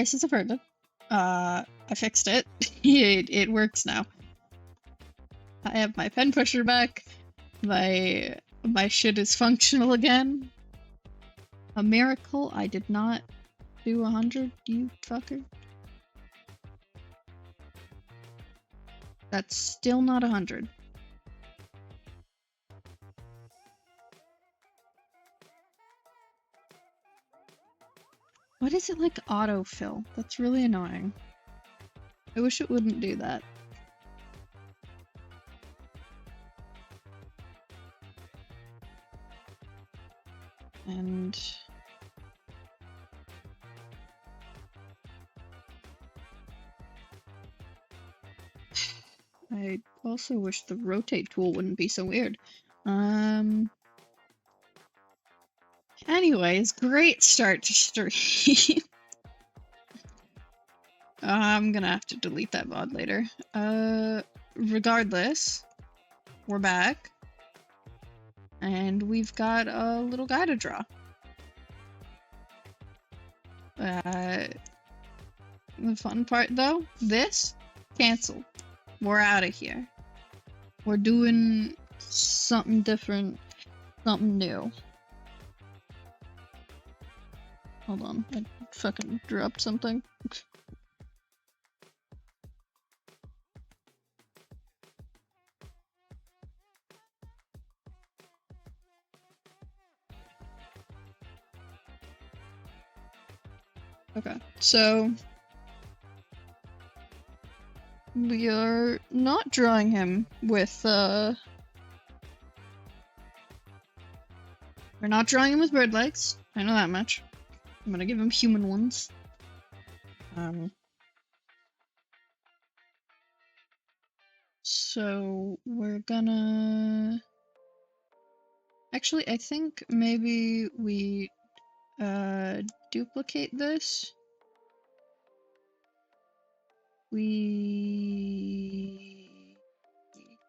Prices averted. I fixed it. It works now. I have my pen pusher back. My shit is functional again. A miracle I did not do 100, you fucker. That's still not 100. What is it like autofill? That's really annoying. I wish it wouldn't do that. And I also wish the rotate tool wouldn't be so weird. Anyways, great start to stream. I'm gonna have to delete that VOD later. Regardless, we're back. And we've got a little guy to draw. The fun part though, this, cancel. We're out of here. We're doing something different, something new. Hold on, I fucking dropped something. Okay, so we are not drawing him with, we're not drawing him with bird legs. I know that much. I'm gonna give him human ones. So we're gonna... Actually, I think maybe we, duplicate this. We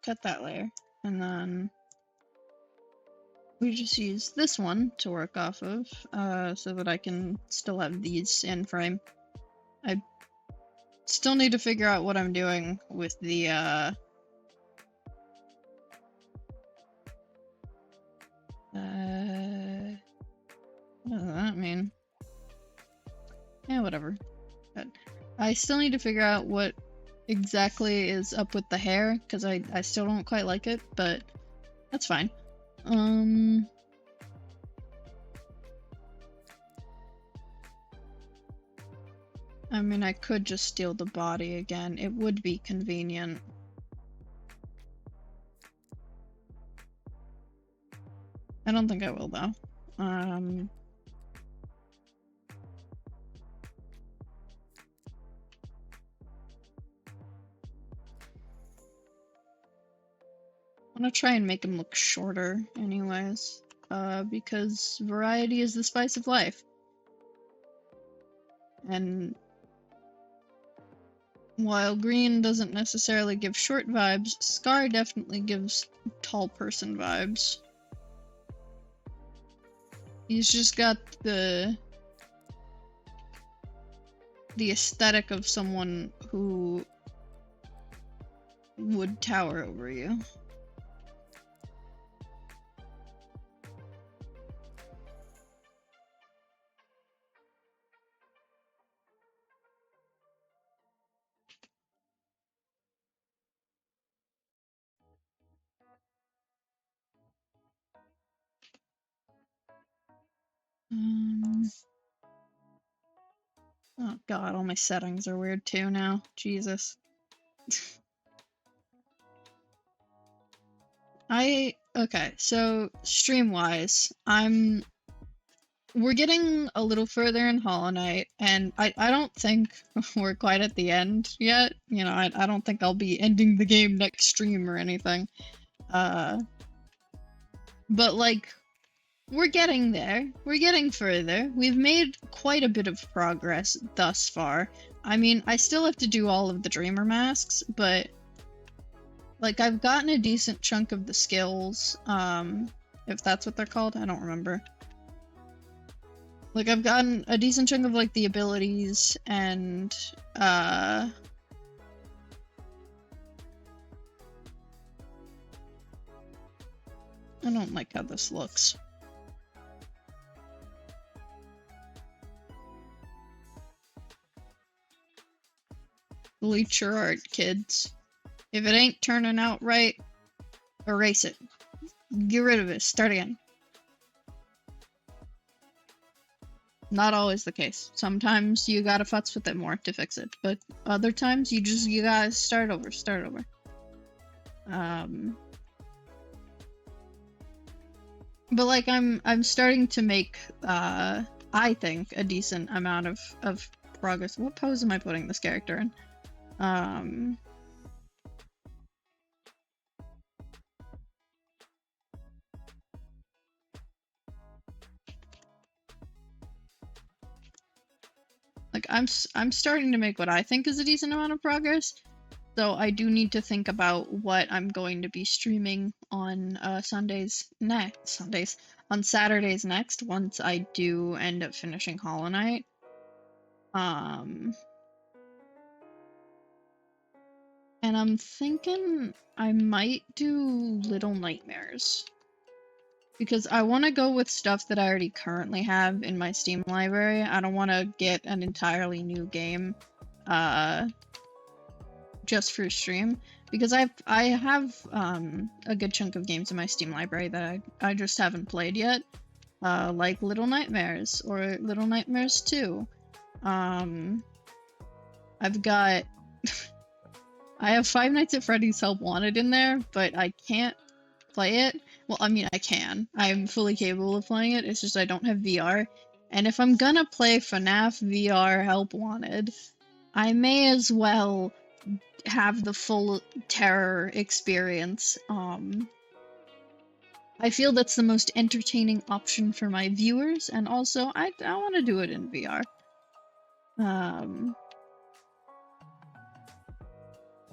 cut that layer, and then we just use this one to work off of, so that I can still have these in frame. I still need to figure out what I'm doing with the, what does that mean? Yeah, whatever. But I still need to figure out what exactly is up with the hair, because I still don't quite like it, but that's fine. I mean, I could just steal the body again. It would be convenient. I don't think I will, though. I want to try and make him look shorter anyways, because variety is the spice of life. And while Grian doesn't necessarily give short vibes, Scar definitely gives tall person vibes. He's just got the aesthetic of someone who would tower over you. Oh god, all my settings are weird too now. Jesus. Okay, so stream-wise, we're getting a little further in Hollow Knight, and I don't think we're quite at the end yet. You know, I don't think I'll be ending the game next stream or anything. But like, we're getting there. We're getting further. We've made quite a bit of progress thus far. I mean, I still have to do all of the Dreamer masks, but like, I've gotten a decent chunk of the skills, if that's what they're called. I don't remember. Like, I've gotten a decent chunk of, like, the abilities, and, I don't like how this looks. Delete your art, kids. If it ain't turning out right, erase it. Get rid of it. Start again. Not always the case. Sometimes you gotta futz with it more to fix it, but other times you gotta start over. But like I'm starting to make I think a decent amount of progress. What pose am I putting this character in? Like I'm starting to make what I think is a decent amount of progress. So I do need to think about what I'm going to be streaming on on Saturdays next, once I do end up finishing Hollow Knight. And I'm thinking I might do Little Nightmares, because I want to go with stuff that I already currently have in my Steam library. I don't want to get an entirely new game just for stream, because I have a good chunk of games in my Steam library that I just haven't played yet, like Little Nightmares or Little Nightmares 2. I've got I have Five Nights at Freddy's Help Wanted in there, but I can't play it. Well, I mean, I can. I'm fully capable of playing it. It's just I don't have VR. And if I'm gonna play FNAF VR Help Wanted, I may as well have the full terror experience. I feel that's the most entertaining option for my viewers, and also I want to do it in VR.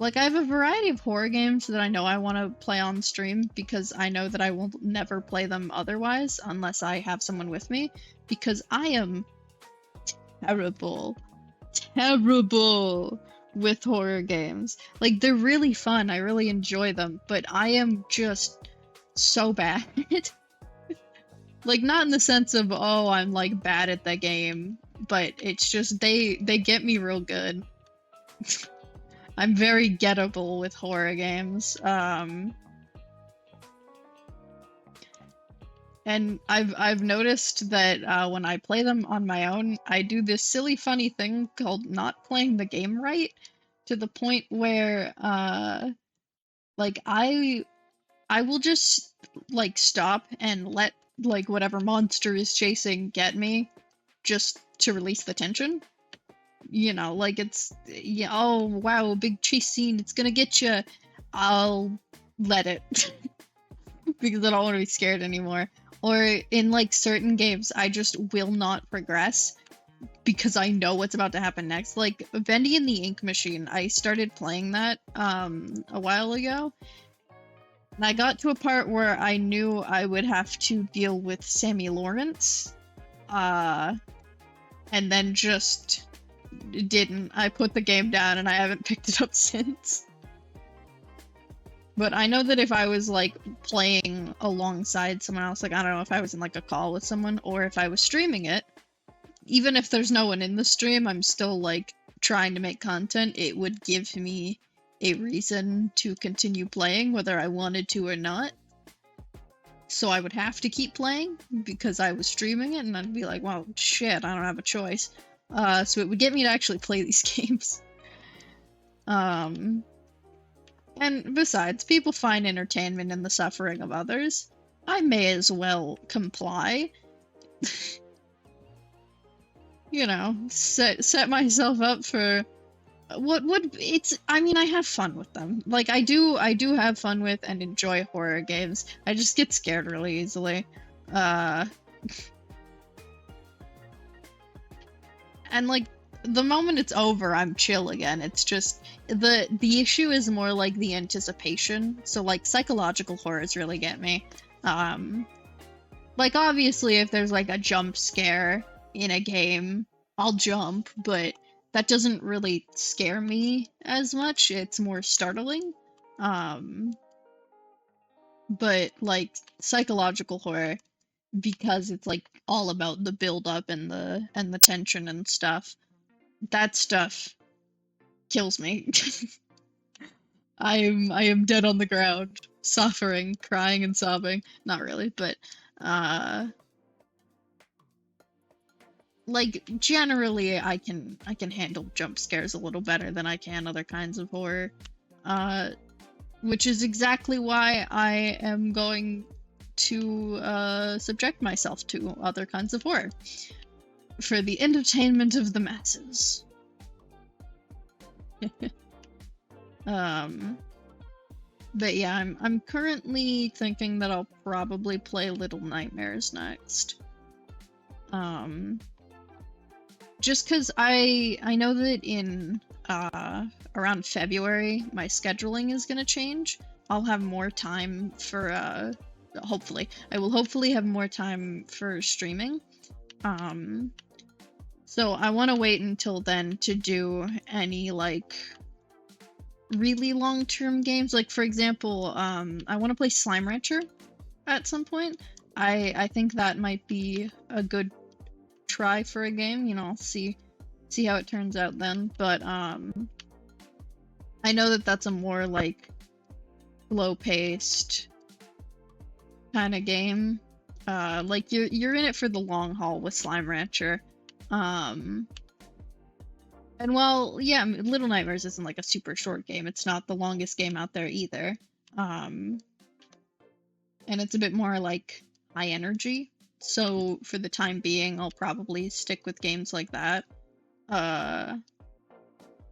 Like, I have a variety of horror games that I know I want to play on stream, because I know that I will never play them otherwise unless I have someone with me, because I am terrible with horror games. Like, they're really fun, I really enjoy them, but I am just so bad. Like, not in the sense of, oh, I'm like bad at the game, but it's just they get me real good. I'm very gettable with horror games. And I've noticed that when I play them on my own, I do this silly funny thing called not playing the game right, to the point where like I will just like stop and let like whatever monster is chasing get me, just to release the tension. You know, like it's, yeah, oh wow, big chase scene, it's gonna get you. I'll let it because I don't want to be scared anymore. Or in like certain games, I just will not progress because I know what's about to happen next. Like Bendy and the Ink Machine, I started playing that a while ago, and I got to a part where I knew I would have to deal with Sammy Lawrence, and then just didn't. I put the game down and I haven't picked it up since. But I know that if I was like playing alongside someone else, like I don't know, if I was in like a call with someone or if I was streaming it, even if there's no one in the stream, I'm still like trying to make content, it would give me a reason to continue playing whether I wanted to or not. So I would have to keep playing because I was streaming it, and I'd be like, well, shit, I don't have a choice. So it would get me to actually play these games. And besides, people find entertainment in the suffering of others. I may as well comply. You know, set myself up for what would it's. I mean, I have fun with them. Like I do have fun with and enjoy horror games. I just get scared really easily. And like the moment it's over, I'm chill again. It's just the issue is more like the anticipation. So like psychological horrors really get me. Like obviously if there's like a jump scare, in a game, I'll jump, but that doesn't really scare me as much. It's more startling. Um, but like psychological horror, because it's like all about the build up and the tension and stuff. That stuff kills me. I am dead on the ground, suffering, crying and sobbing. Not really, but uh like generally I can handle jump scares a little better than I can other kinds of horror. Uh which is exactly why I am going to subject myself to other kinds of horror for the entertainment of the masses. um But yeah, I'm currently thinking that I'll probably play Little Nightmares next. Um, just because I know that in around February my scheduling is gonna change. I'll have more time for hopefully I will have more time for streaming. Um, so I want to wait until then to do any like really long-term games. Like for example, I want to play Slime Rancher at some point. I think that might be a good try for a game. You know, I'll see how it turns out then. But I know that that's a more like slow-paced kind of game. Like you're in it for the long haul with Slime Rancher. Um, and well, yeah, Little Nightmares isn't like a super short game. It's not the longest game out there either. Um, and it's a bit more like high energy. So for the time being, I'll probably stick with games like that uh,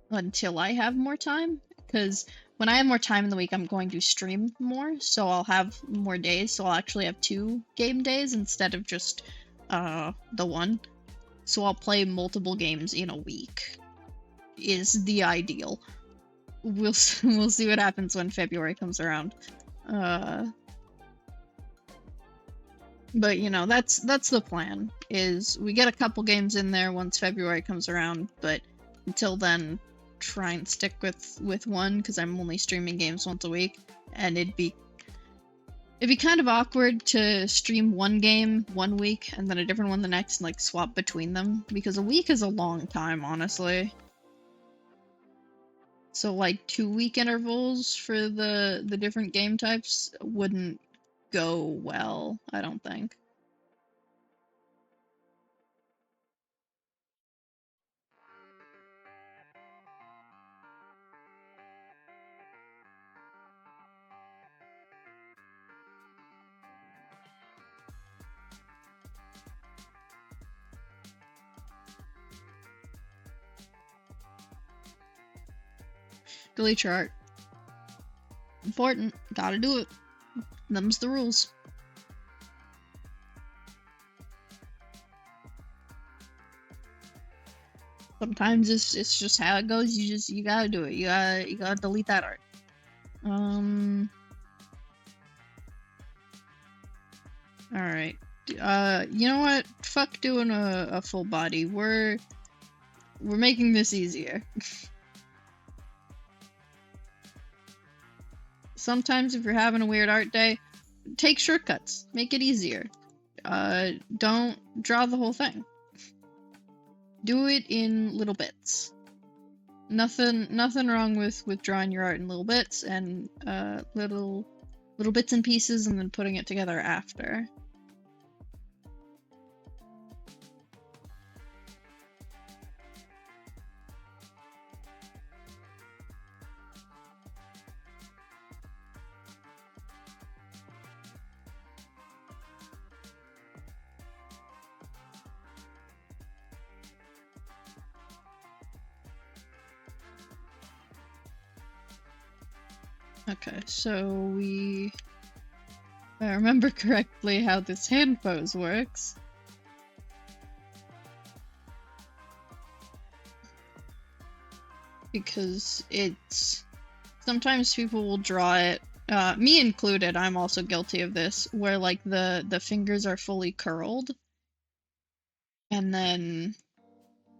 until I have more time. Because when I have more time in the week, I'm going to stream more, so I'll have more days. So I'll actually have 2 game days instead of just the one. So I'll play multiple games in a week. Is the ideal. We'll see what happens when February comes around. But you know, that's the plan. Is we get a couple games in there once February comes around, but until then, try and stick with one because I'm only streaming games once a week, and it'd be kind of awkward to stream one game one week and then a different one the next and like swap between them because a week is a long time, honestly. So like 2-week intervals for the different game types wouldn't go well, I don't think. Delete your art. Important. Gotta do it. Them's the rules. Sometimes it's just how it goes. You gotta do it. You gotta delete that art. Alright. You know what? Fuck doing a full body. We're making this easier. Sometimes if you're having a weird art day, take shortcuts. Make it easier. Don't draw the whole thing. Do it in little bits. Nothing wrong with drawing your art in little bits and little bits and pieces and then putting it together after. Okay, so if I remember correctly how this hand pose works. Because sometimes people will draw it, me included, I'm also guilty of this, where like the fingers are fully curled. And then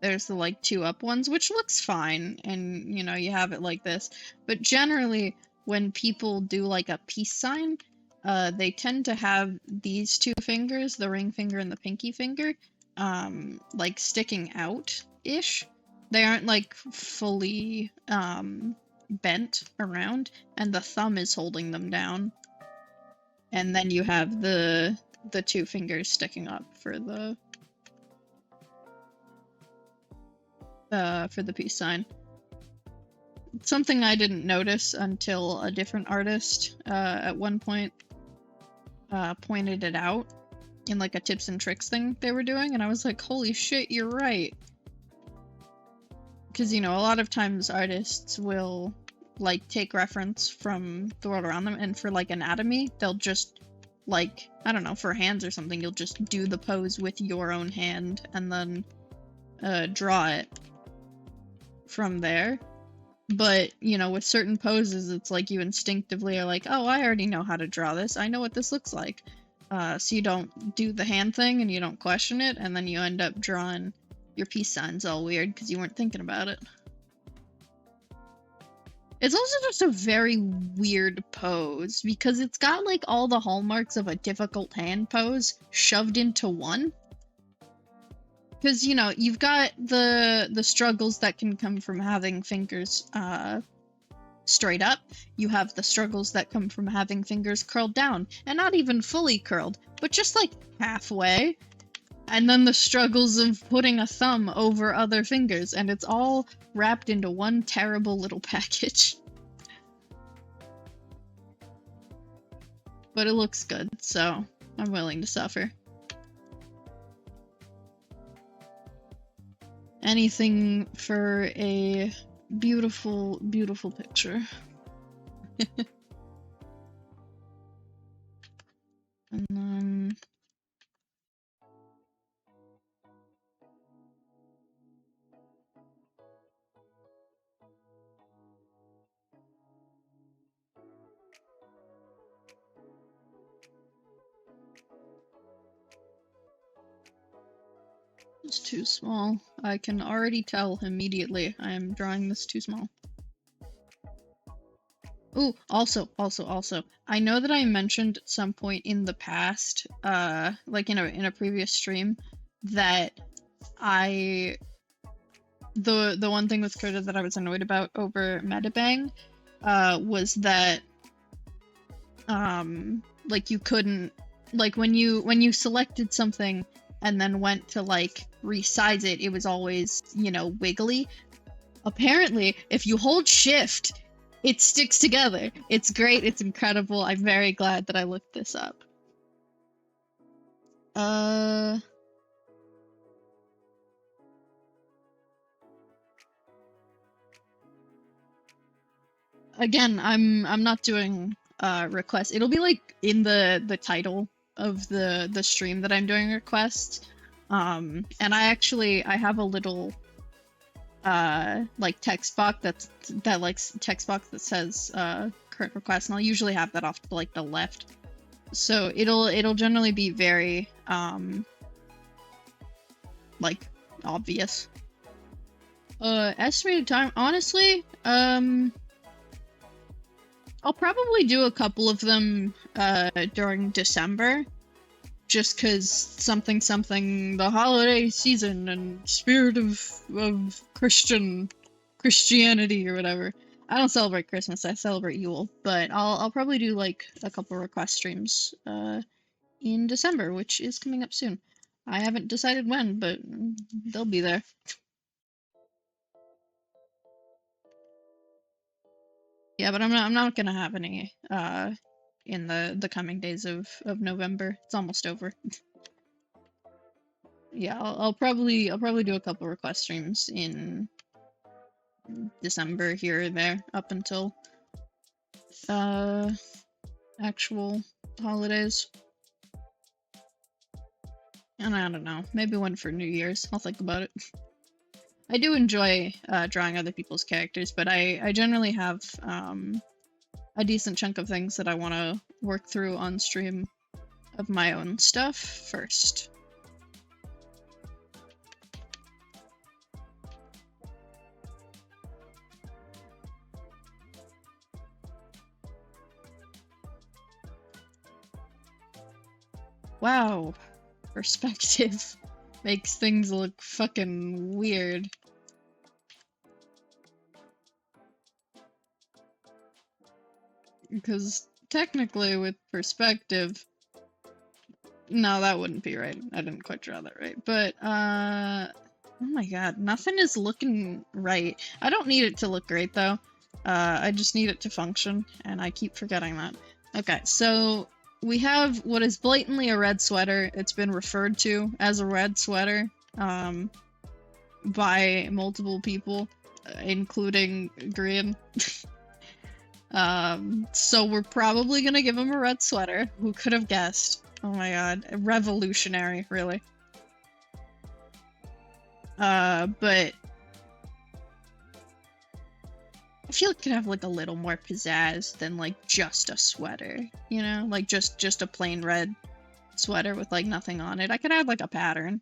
there's the like 2-up ones, which looks fine, and you know, you have it like this. But generally, when people do like a peace sign, they tend to have these two fingers, the ring finger and the pinky finger, like sticking out-ish. They aren't like fully bent around, and the thumb is holding them down. And then you have the two fingers sticking up for the peace sign. Something I didn't notice until a different artist at one point pointed it out in like a tips and tricks thing they were doing, and I was like, holy shit, you're right. Because, you know, a lot of times artists will like take reference from the world around them, and for like anatomy, they'll just like, I don't know, for hands or something, you'll just do the pose with your own hand and then draw it from there. But, you know, with certain poses, it's like you instinctively are like, oh, I already know how to draw this. I know what this looks like. So you don't do the hand thing and you don't question it, and then you end up drawing your peace signs all weird because you weren't thinking about it. It's also just a very weird pose because it's got like all the hallmarks of a difficult hand pose shoved into one. Because, you know, you've got the struggles that can come from having fingers straight up. You have the struggles that come from having fingers curled down, and not even fully curled, but just like halfway. And then the struggles of putting a thumb over other fingers, and it's all wrapped into one terrible little package. But it looks good, so I'm willing to suffer. Anything for a beautiful, beautiful picture. And then... it's too small. I can already tell immediately I am drawing this too small. Ooh, also, I know that I mentioned at some point in the past, like in a previous stream, that the one thing with Crota that I was annoyed about over Metabang, was that, like you couldn't, like when you selected something and then went to like resize it, it was always, you know, wiggly. Apparently, if you hold shift, it sticks together. It's great, it's incredible. I'm very glad that I looked this up. Again, I'm not doing requests. It'll be like in the title of the stream that I'm doing requests. And I have a little like text box text box that says current request, and I'll usually have that off to like the left. So it'll generally be very like obvious. Estimated time, honestly, I'll probably do a couple of them during December, just because something the holiday season and spirit of Christianity or whatever. I don't celebrate Christmas, I celebrate Yule, but I'll probably do like a couple request streams in December, which is coming up soon. I haven't decided when, but they'll be there. Yeah, but I'm not gonna have any in the coming days of November. It's almost over. Yeah, I'll probably do a couple request streams in December here or there up until actual holidays. And I don't know, maybe one for New Year's. I'll think about it. I do enjoy drawing other people's characters, but I generally have a decent chunk of things that I want to work through on stream of my own stuff first. Wow. Perspective makes things look fucking weird. Because technically with perspective... No, that wouldn't be right. I didn't quite draw that right. But, oh my god, nothing is looking right. I don't need it to look great, though. I just need it to function, and I keep forgetting that. Okay, so we have what is blatantly a red sweater. It's been referred to as a red sweater, by multiple people, including Grian. So we're probably gonna give him a red sweater. Who could have guessed? Oh my god. Revolutionary, really. But I feel it could have like a little more pizzazz than like just a sweater, you know? Like just a plain red sweater with like nothing on it. I could add like a pattern.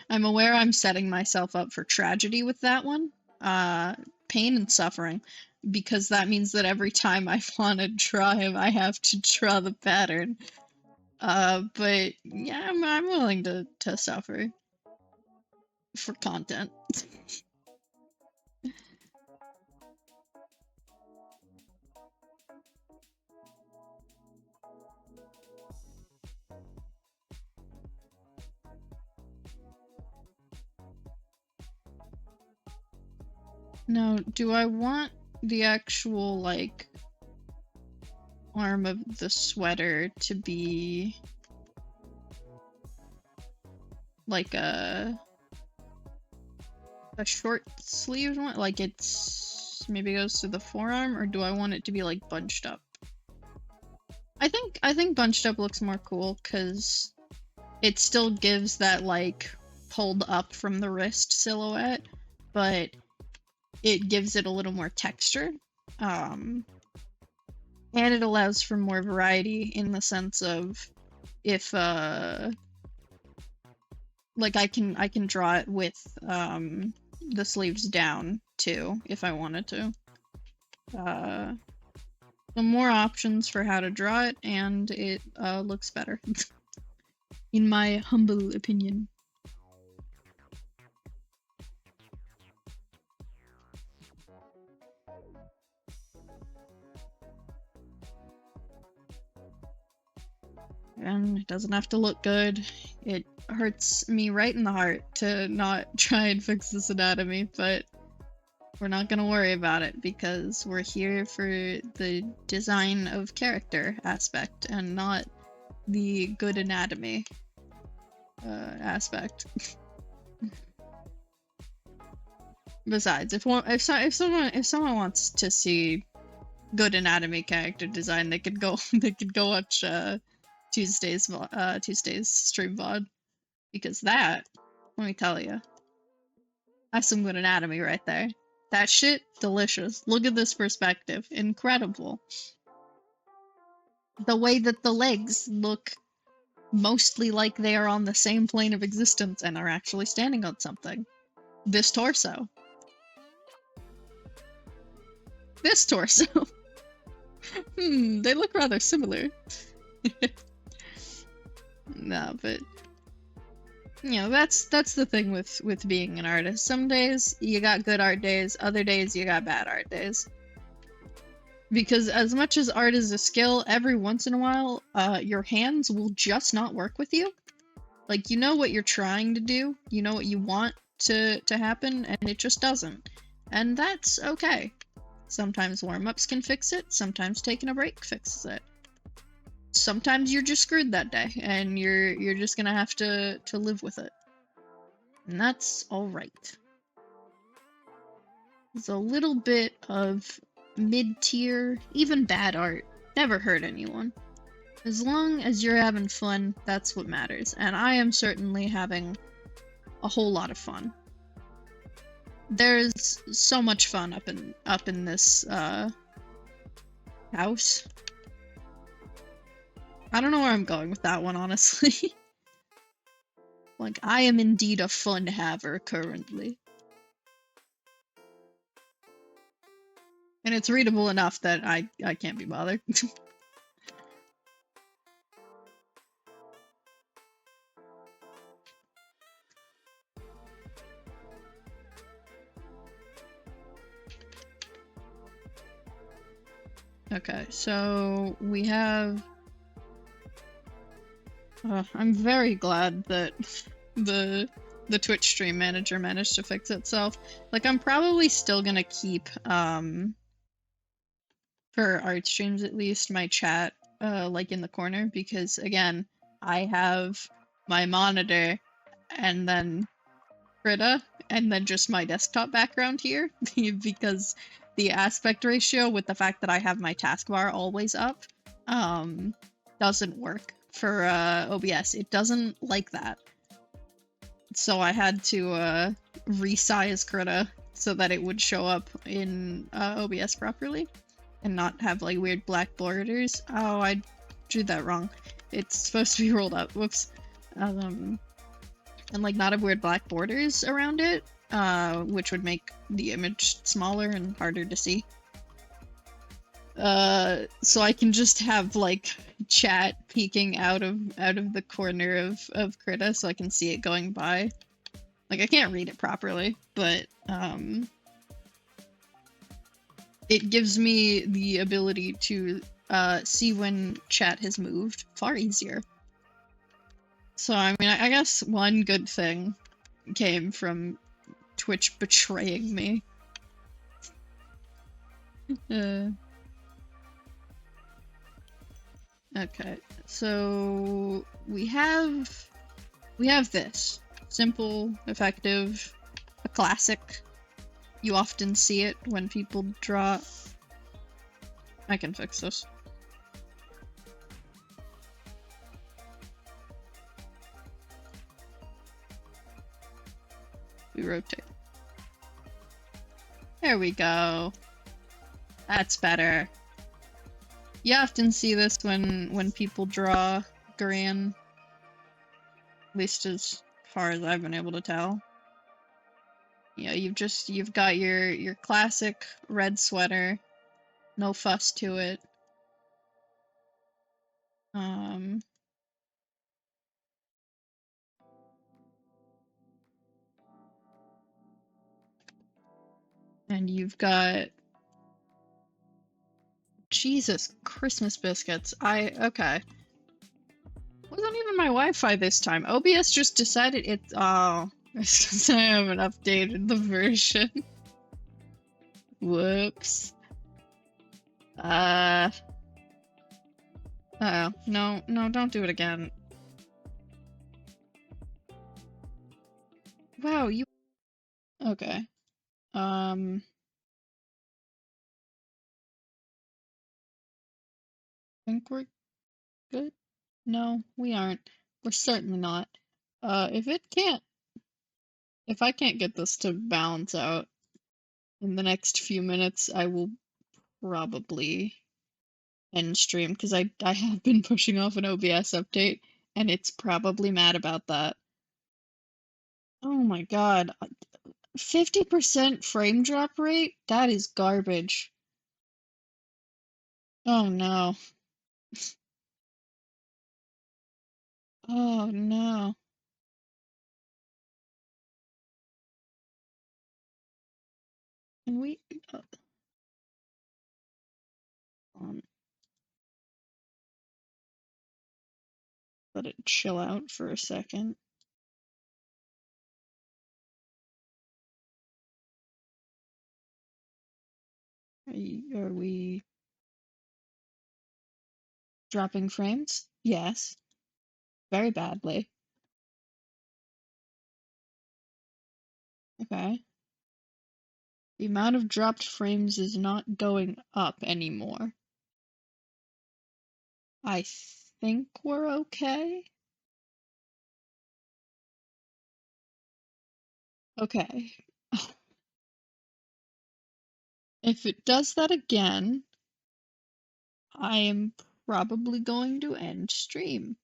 I'm aware I'm setting myself up for tragedy with that one. Pain and suffering. Because that means that every time I want to draw him, I have to draw the pattern. But yeah, I'm willing to suffer. For content. Now, do I want the actual, like, arm of the sweater to be like a short sleeved one? Like it's maybe goes to the forearm, or do I want it to be like bunched up? I think bunched up looks more cool because it still gives that like pulled up from the wrist silhouette, but it gives it a little more texture. And it allows for more variety in the sense of if like I can draw it with the sleeves down too if I wanted to. So more options for how to draw it, and it looks better. In my humble opinion. And it doesn't have to look good. It hurts me right in the heart to not try and fix this anatomy, but we're not gonna worry about it because we're here for the design of character aspect and not the good anatomy aspect. Besides, if someone wants to see good anatomy character design, they could go watch Tuesday's stream VOD, because that, let me tell you, that's some good anatomy right there. That shit, delicious. Look at this perspective, incredible. The way that the legs look mostly like they are on the same plane of existence and are actually standing on something. This torso. This torso. They look rather similar. No, but you know, that's the thing with being an artist. Some days you got good art days, other days you got bad art days. Because as much as art is a skill, every once in a while, your hands will just not work with you. Like, you know what you're trying to do, you know what you want to happen, and it just doesn't. And that's okay. Sometimes warm-ups can fix it, sometimes taking a break fixes it. Sometimes you're just screwed that day, and you're just gonna have to live with it. And that's alright. There's a little bit of mid-tier, even bad art. Never hurt anyone. As long as you're having fun, that's what matters. And I am certainly having a whole lot of fun. There's so much fun up in this house. I don't know where I'm going with that one, honestly. Like, I am indeed a fun haver currently. And it's readable enough that I can't be bothered. Okay, so we have... I'm very glad that the Twitch stream manager managed to fix itself. Like, I'm probably still gonna keep, for art streams at least, my chat, like, in the corner, because, again, I have my monitor, and then Krita, and then just my desktop background here, because the aspect ratio with the fact that I have my taskbar always up, doesn't work for, OBS. It doesn't like that. So I had to, resize Krita so that it would show up in, OBS properly, and not have, like, weird black borders. Oh, I drew that wrong. It's supposed to be rolled up. Whoops. And, like, not have weird black borders around it, which would make the image smaller and harder to see. So I can just have, like, chat peeking out of the corner of Krita so I can see it going by. Like, I can't read it properly, but, it gives me the ability to, see when chat has moved far easier. So, I mean, I guess one good thing came from Twitch betraying me. Okay, so we have this. Simple, effective, a classic. You often see it when people draw. I can fix this. We rotate. There we go. That's better. You often see this when people draw Grian. At least as far as I've been able to tell. Yeah, you've got your classic red sweater, no fuss to it. And you've got Jesus Christmas biscuits. Okay. Wasn't even my Wi-Fi this time. OBS just decided it's it's 'cause I haven't updated the version. Whoops. Oh, no, don't do it again. Wow, you... Okay. Think we're good? No, we aren't. We're certainly not. If I can't get this to balance out in the next few minutes, I will probably end stream, because I have been pushing off an OBS update, and it's probably mad about that. Oh my god. 50% frame drop rate? That is garbage. Oh no. Oh no. Can we... um, let it chill out for a second. Are we dropping frames? Yes. Very badly. Okay. The amount of dropped frames is not going up anymore. I think we're okay. Okay. If it does that again, I am probably going to end stream.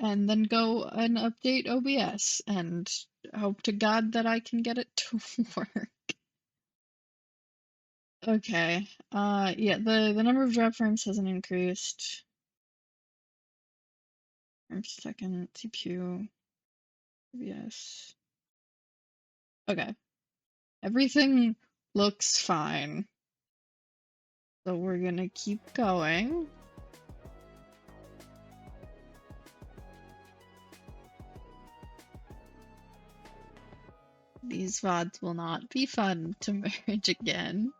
And then go and update OBS and hope to God that I can get it to work. Okay. Yeah, the number of drop frames hasn't increased. Frames per second, CPU, OBS. Okay. Everything looks fine. So we're gonna keep going. These VODs will not be fun to merge again.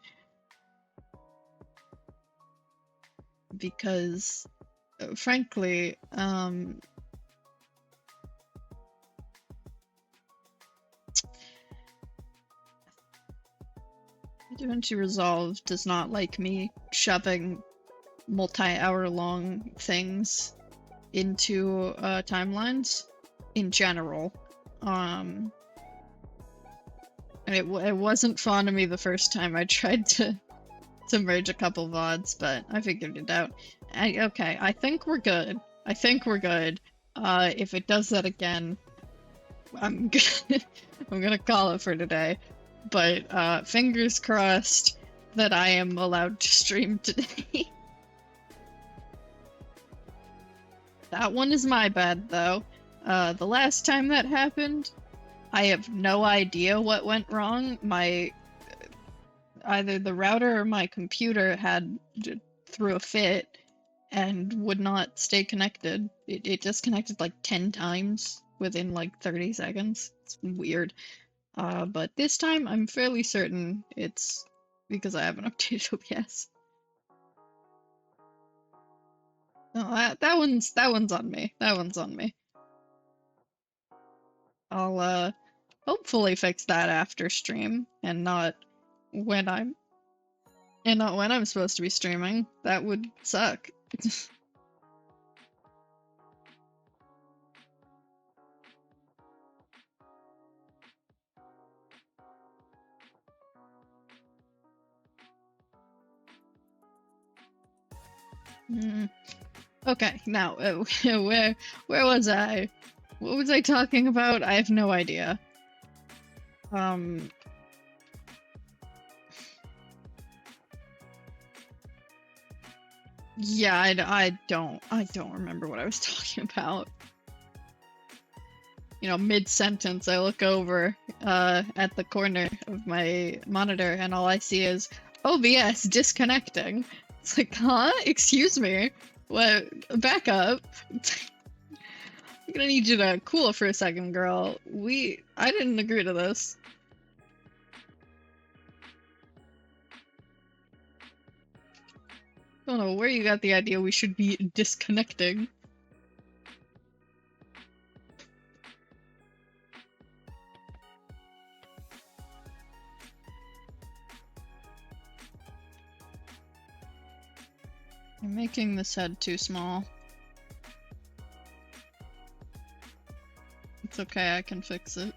Because, frankly, DaVinci Resolve does not like me shoving multi-hour-long things into timelines in general. And it wasn't fun to me the first time I tried to merge a couple VODs, but I figured it out. Okay, I think we're good. I think we're good. If it does that again, I'm gonna call it for today. But fingers crossed that I am allowed to stream today. That one is my bad, though. The last time that happened, I have no idea what went wrong. Either the router or my computer threw a fit and would not stay connected. It disconnected like 10 times within like 30 seconds. It's weird. But this time I'm fairly certain it's because I haven't updated OBS. No, that one's on me. That one's on me. I'll hopefully fix that after stream and not when I'm supposed to be streaming. That would suck. Okay, now where was I? What was I talking about? I have no idea. Yeah, I don't remember what I was talking about. You know, mid-sentence, I look over at the corner of my monitor, and all I see is OBS disconnecting. It's like, huh? Excuse me? What? Back up. I'm gonna need you to cool for a second, girl. I didn't agree to this. Don't know where you got the idea we should be disconnecting. I'm making this head too small. It's okay, I can fix it.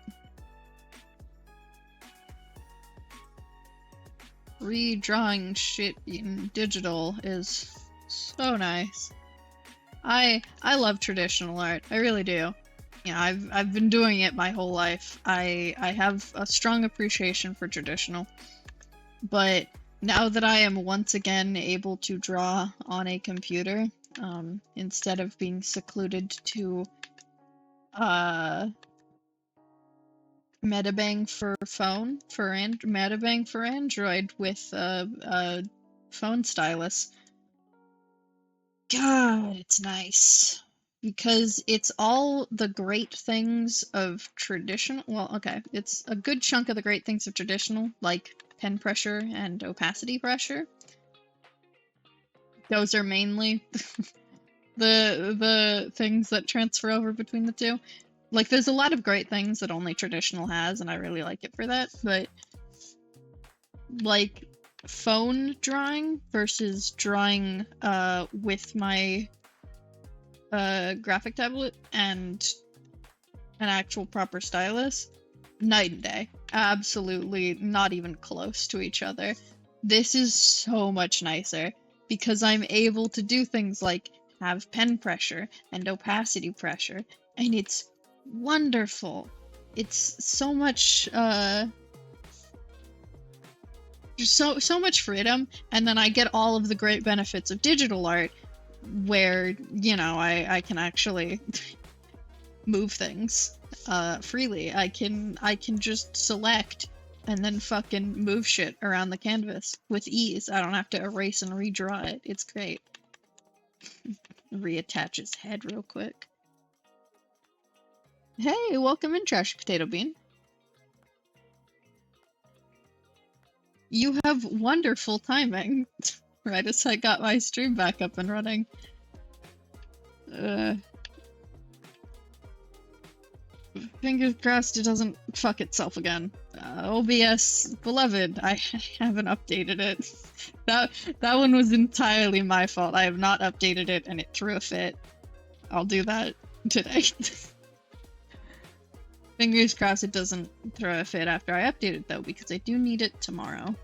Redrawing shit in digital is so nice. I love traditional art. I really do. You know, I've been doing it my whole life. I have a strong appreciation for traditional. But now that I am once again able to draw on a computer, instead of being secluded to Metabang for phone Metabang for Android with a phone stylus. God, it's nice. Because it's all the great things of traditional. Well, okay, it's a good chunk of the great things of traditional, like pen pressure and opacity pressure. Those are mainly the things that transfer over between the two. Like, there's a lot of great things that only traditional has, and I really like it for that, but like phone drawing versus drawing with my graphic tablet and an actual proper stylus, night and day. Absolutely not even close to each other. This is so much nicer because I'm able to do things like have pen pressure and opacity pressure, and it's wonderful. It's so much so much freedom, and then I get all of the great benefits of digital art where, you know, I can actually move things freely. I can just select and then fucking move shit around the canvas with ease. I don't have to erase and redraw it. It's great. Reattach his head real quick. Hey, welcome in, Trash Potato Bean. You have wonderful timing. Right as I got my stream back up and running. Fingers crossed it doesn't fuck itself again. OBS, beloved, I haven't updated it. That one was entirely my fault. I have not updated it and it threw a fit. I'll do that today. Fingers crossed it doesn't throw a fit after I update it though, because I do need it tomorrow.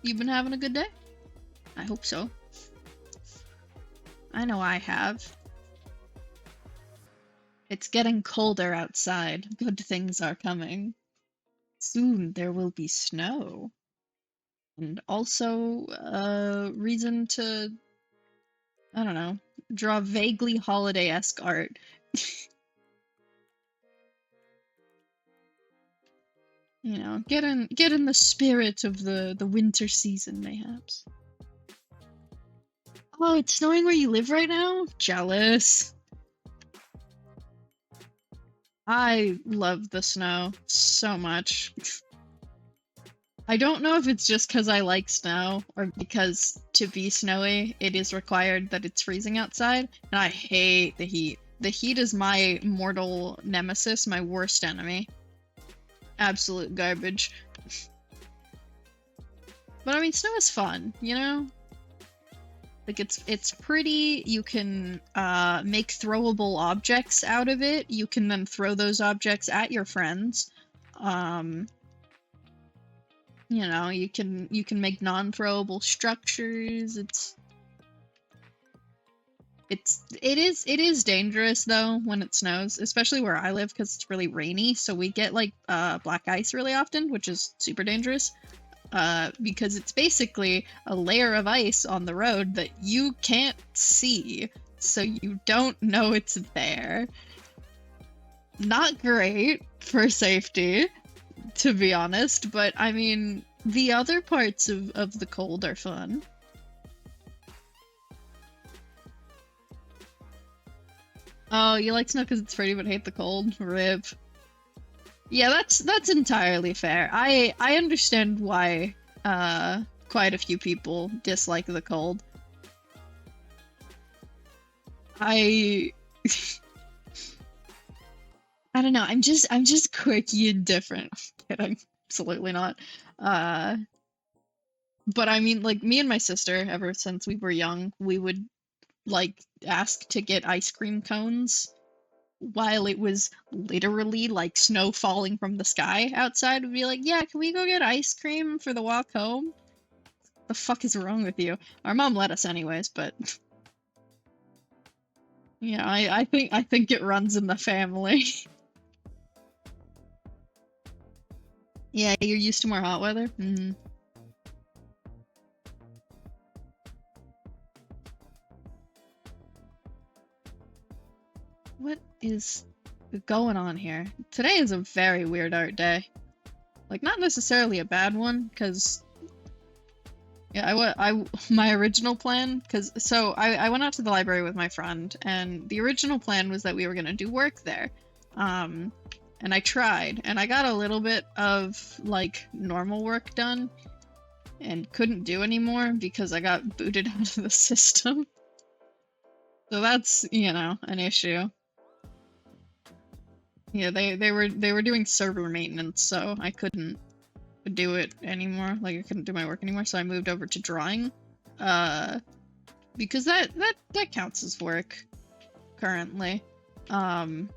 You been having a good day? I hope so. I know I have. It's getting colder outside. Good things are coming. Soon there will be snow. And also, reason to, I don't know, draw vaguely holiday-esque art. You know, get in the spirit of the winter season, mayhaps. Oh, it's snowing where you live right now? Jealous. I love the snow so much. I don't know if it's just because I like snow, or because to be snowy, it is required that it's freezing outside, and I hate the heat. The heat is my mortal nemesis, my worst enemy. Absolute garbage. But I mean, snow is fun, you know? Like, it's pretty, you can make throwable objects out of it, you can then throw those objects at your friends. You know, you can make non-throwable structures. It is dangerous though when it snows, especially where I live because it's really rainy, so we get like black ice really often, which is super dangerous. Because it's basically a layer of ice on the road that you can't see, so you don't know it's there. Not great for safety, to be honest, but I mean, the other parts of the cold are fun. Oh, you like snow because it's pretty but hate the cold? Rip. Yeah, that's entirely fair. I understand why quite a few people dislike the cold. I don't know. I'm just quirky and different. I'm kidding. Absolutely not. But I mean, like, me and my sister, ever since we were young, we would like ask to get ice cream cones while it was literally like snow falling from the sky outside. We'd be like, yeah, can we go get ice cream for the walk home? The fuck is wrong with you? Our mom let us anyways, but yeah, I think it runs in the family. Yeah, you're used to more hot weather? Mm. What is going on here? Today is a very weird art day. Like, not necessarily a bad one, because yeah, my original plan, so I went out to the library with my friend, and the original plan was that we were gonna do work there. And I tried, and I got a little bit of, like, normal work done, and couldn't do anymore because I got booted out of the system. So that's, you know, an issue. Yeah, they were doing server maintenance, so I couldn't do it anymore. Like, I couldn't do my work anymore, so I moved over to drawing. Because that counts as work currently. And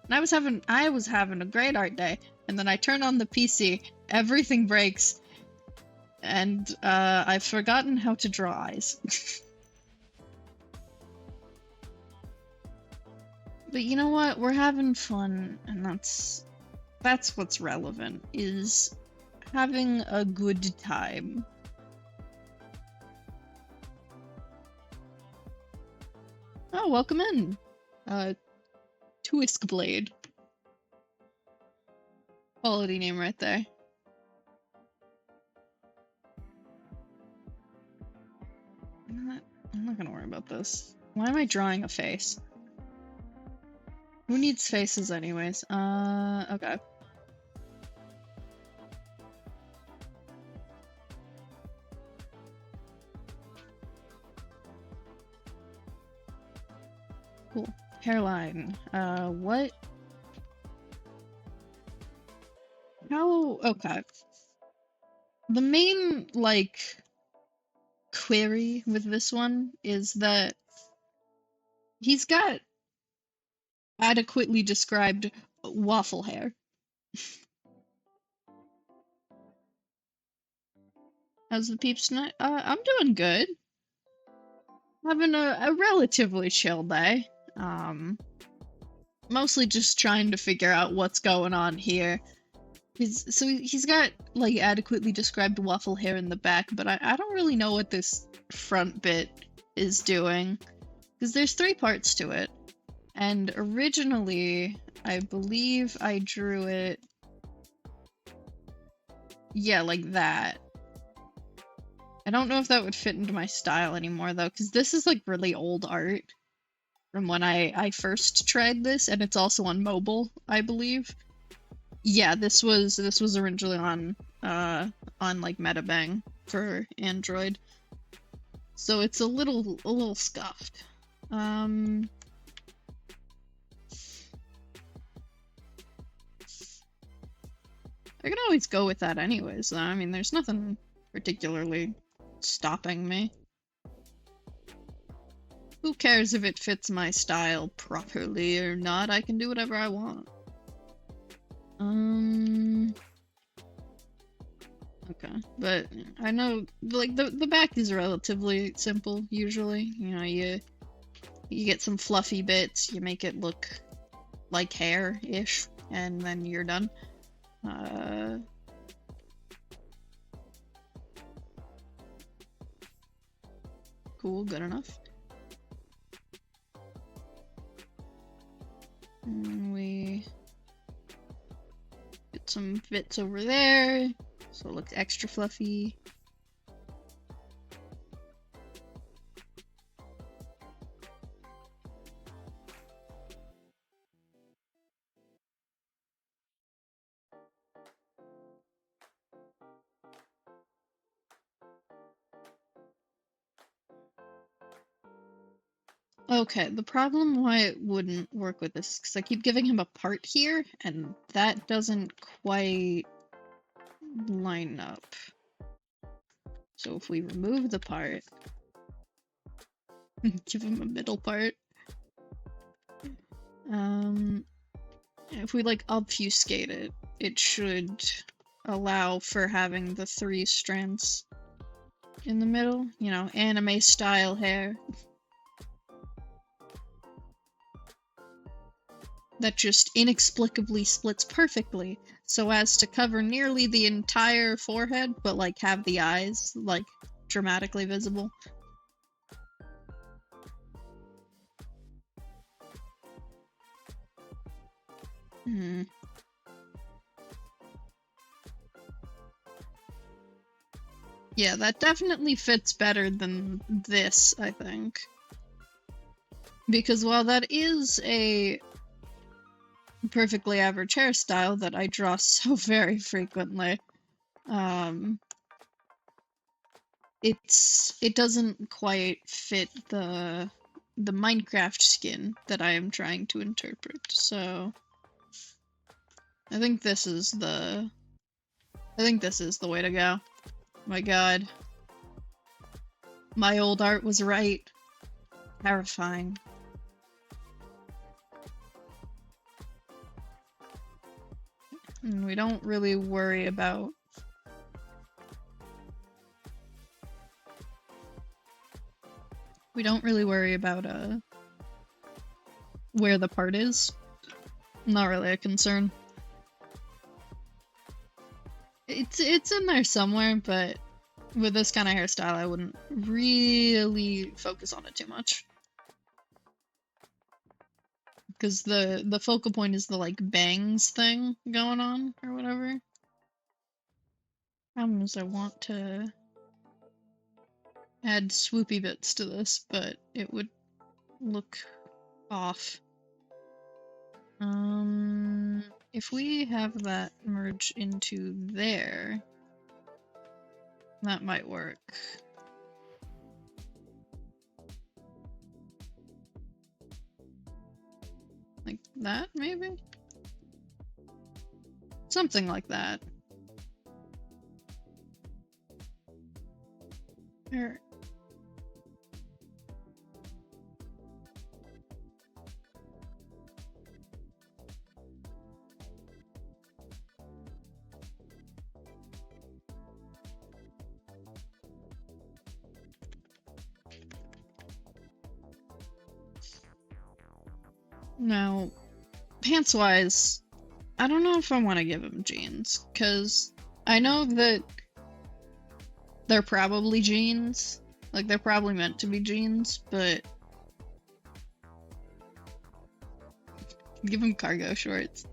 I was having a great art day, and then I turn on the PC, everything breaks, and I've forgotten how to draw eyes. But you know what? We're having fun, and that's what's relevant, is having a good time. Oh, welcome in. Whisk Blade. Quality name right there. I'm not gonna worry about this. Why am I drawing a face? Who needs faces anyways? Okay. Cool. Hairline. What? How? Okay. The main, like, query with this one is that he's got adequately described waffle hair. How's the peeps tonight? I'm doing good. Having a relatively chill day. Mostly just trying to figure out what's going on here. He's got, like, adequately described waffle hair in the back, but I don't really know what this front bit is doing. Because there's 3 parts to it. And originally, I believe I drew it... yeah, like that. I don't know if that would fit into my style anymore, though, because this is, like, really old art from when I first tried this, and it's also on mobile, I believe. Yeah, this was originally on like Metabang for Android. So it's a little scuffed. I can always go with that anyways, though. I mean, there's nothing particularly stopping me. Who cares if it fits my style properly or not? I can do whatever I want. Okay, but I know, like, the back is relatively simple, usually. You know, you get some fluffy bits, you make it look like hair-ish, and then you're done. Cool, good enough. And we get some bits over there, so it looks extra fluffy. Okay, the problem why it wouldn't work with this is because I keep giving him a part here, and that doesn't quite line up. So if we remove the part, give him a middle part. If we, like, obfuscate it, it should allow for having the 3 strands in the middle, you know, anime style hair. That just inexplicably splits perfectly, so as to cover nearly the entire forehead, but, like, have the eyes, like, dramatically visible. Yeah, that definitely fits better than this, I think. Because while that is a perfectly average hairstyle that I draw so very frequently, it doesn't quite fit the Minecraft skin that I am trying to interpret, so I think this is the way to go. My god. My old art was right. Terrifying. And we don't really worry about where the part is. Not really a concern. It's in there somewhere, but with this kind of hairstyle, I wouldn't really focus on it too much. because the focal point is the like bangs thing going on or whatever. Problem is I want to add swoopy bits to this, but it would look off. If we have that merge into there, that might work. Like that, maybe? Something like that. There. Now, pants-wise, I don't know if I want to give him jeans, because I know that they're probably jeans. Like, they're probably meant to be jeans, but give him cargo shorts.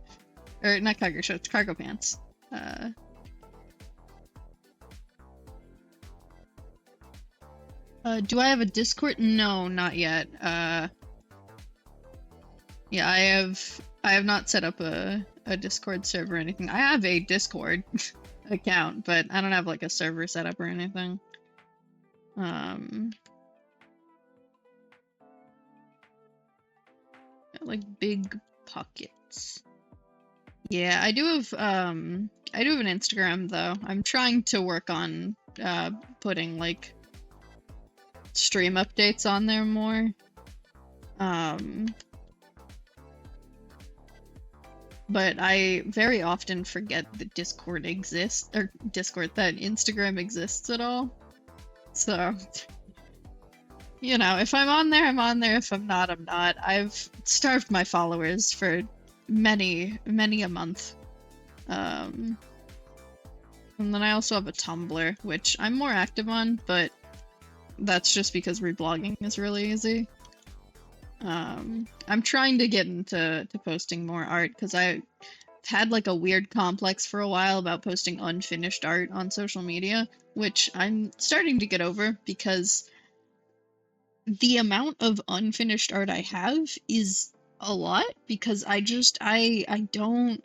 Or, not cargo shorts, cargo pants. Do I have a Discord? No, not yet. Yeah, I have not set up a Discord server or anything. I have a Discord account, but I don't have like a server set up or anything. Like big pockets. Yeah, I do have an Instagram though. I'm trying to work on putting like stream updates on there more. But I very often forget that Discord exists, or that Instagram exists at all. So, you know, if I'm on there, I'm on there. If I'm not, I'm not. I've starved my followers for many a month. And then I also have a Tumblr, which I'm more active on, but that's just because reblogging is really easy. I'm trying to get into posting more art because I've had like a weird complex for a while about posting unfinished art on social media, which I'm starting to get over because the amount of unfinished art I have is a lot because I don't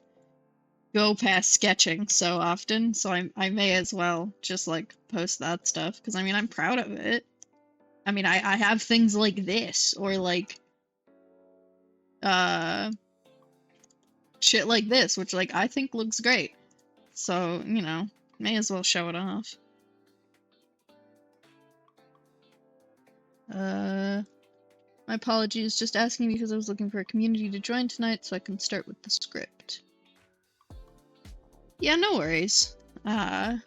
go past sketching so often, so I may as well just like post that stuff because I mean I'm proud of it. I mean I have things like this or like shit like this, which like I think looks great. So, you know, may as well show it off. My apologies, just asking because I was looking for a community to join tonight so I can start with the script. Yeah, no worries. It's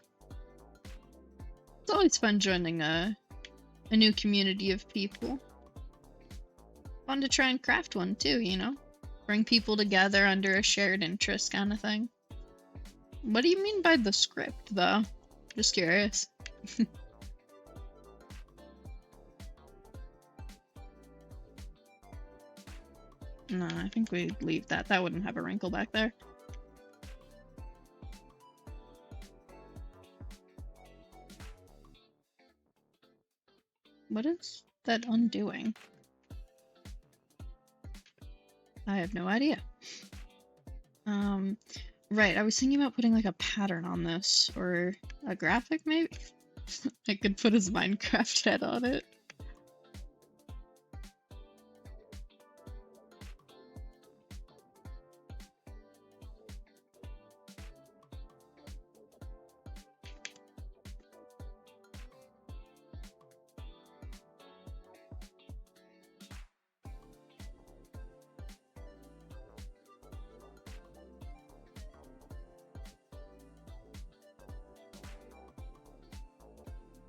always fun joining a new community of people. Fun to try and craft one too, you know? Bring people together under a shared interest kind of thing. What do you mean by the script, though? Just curious. No, I think we'd leave that. That wouldn't have a wrinkle back there. What is that undoing? I have no idea. Right, I was thinking about putting like a pattern on this, or a graphic maybe? I could put his Minecraft head on it.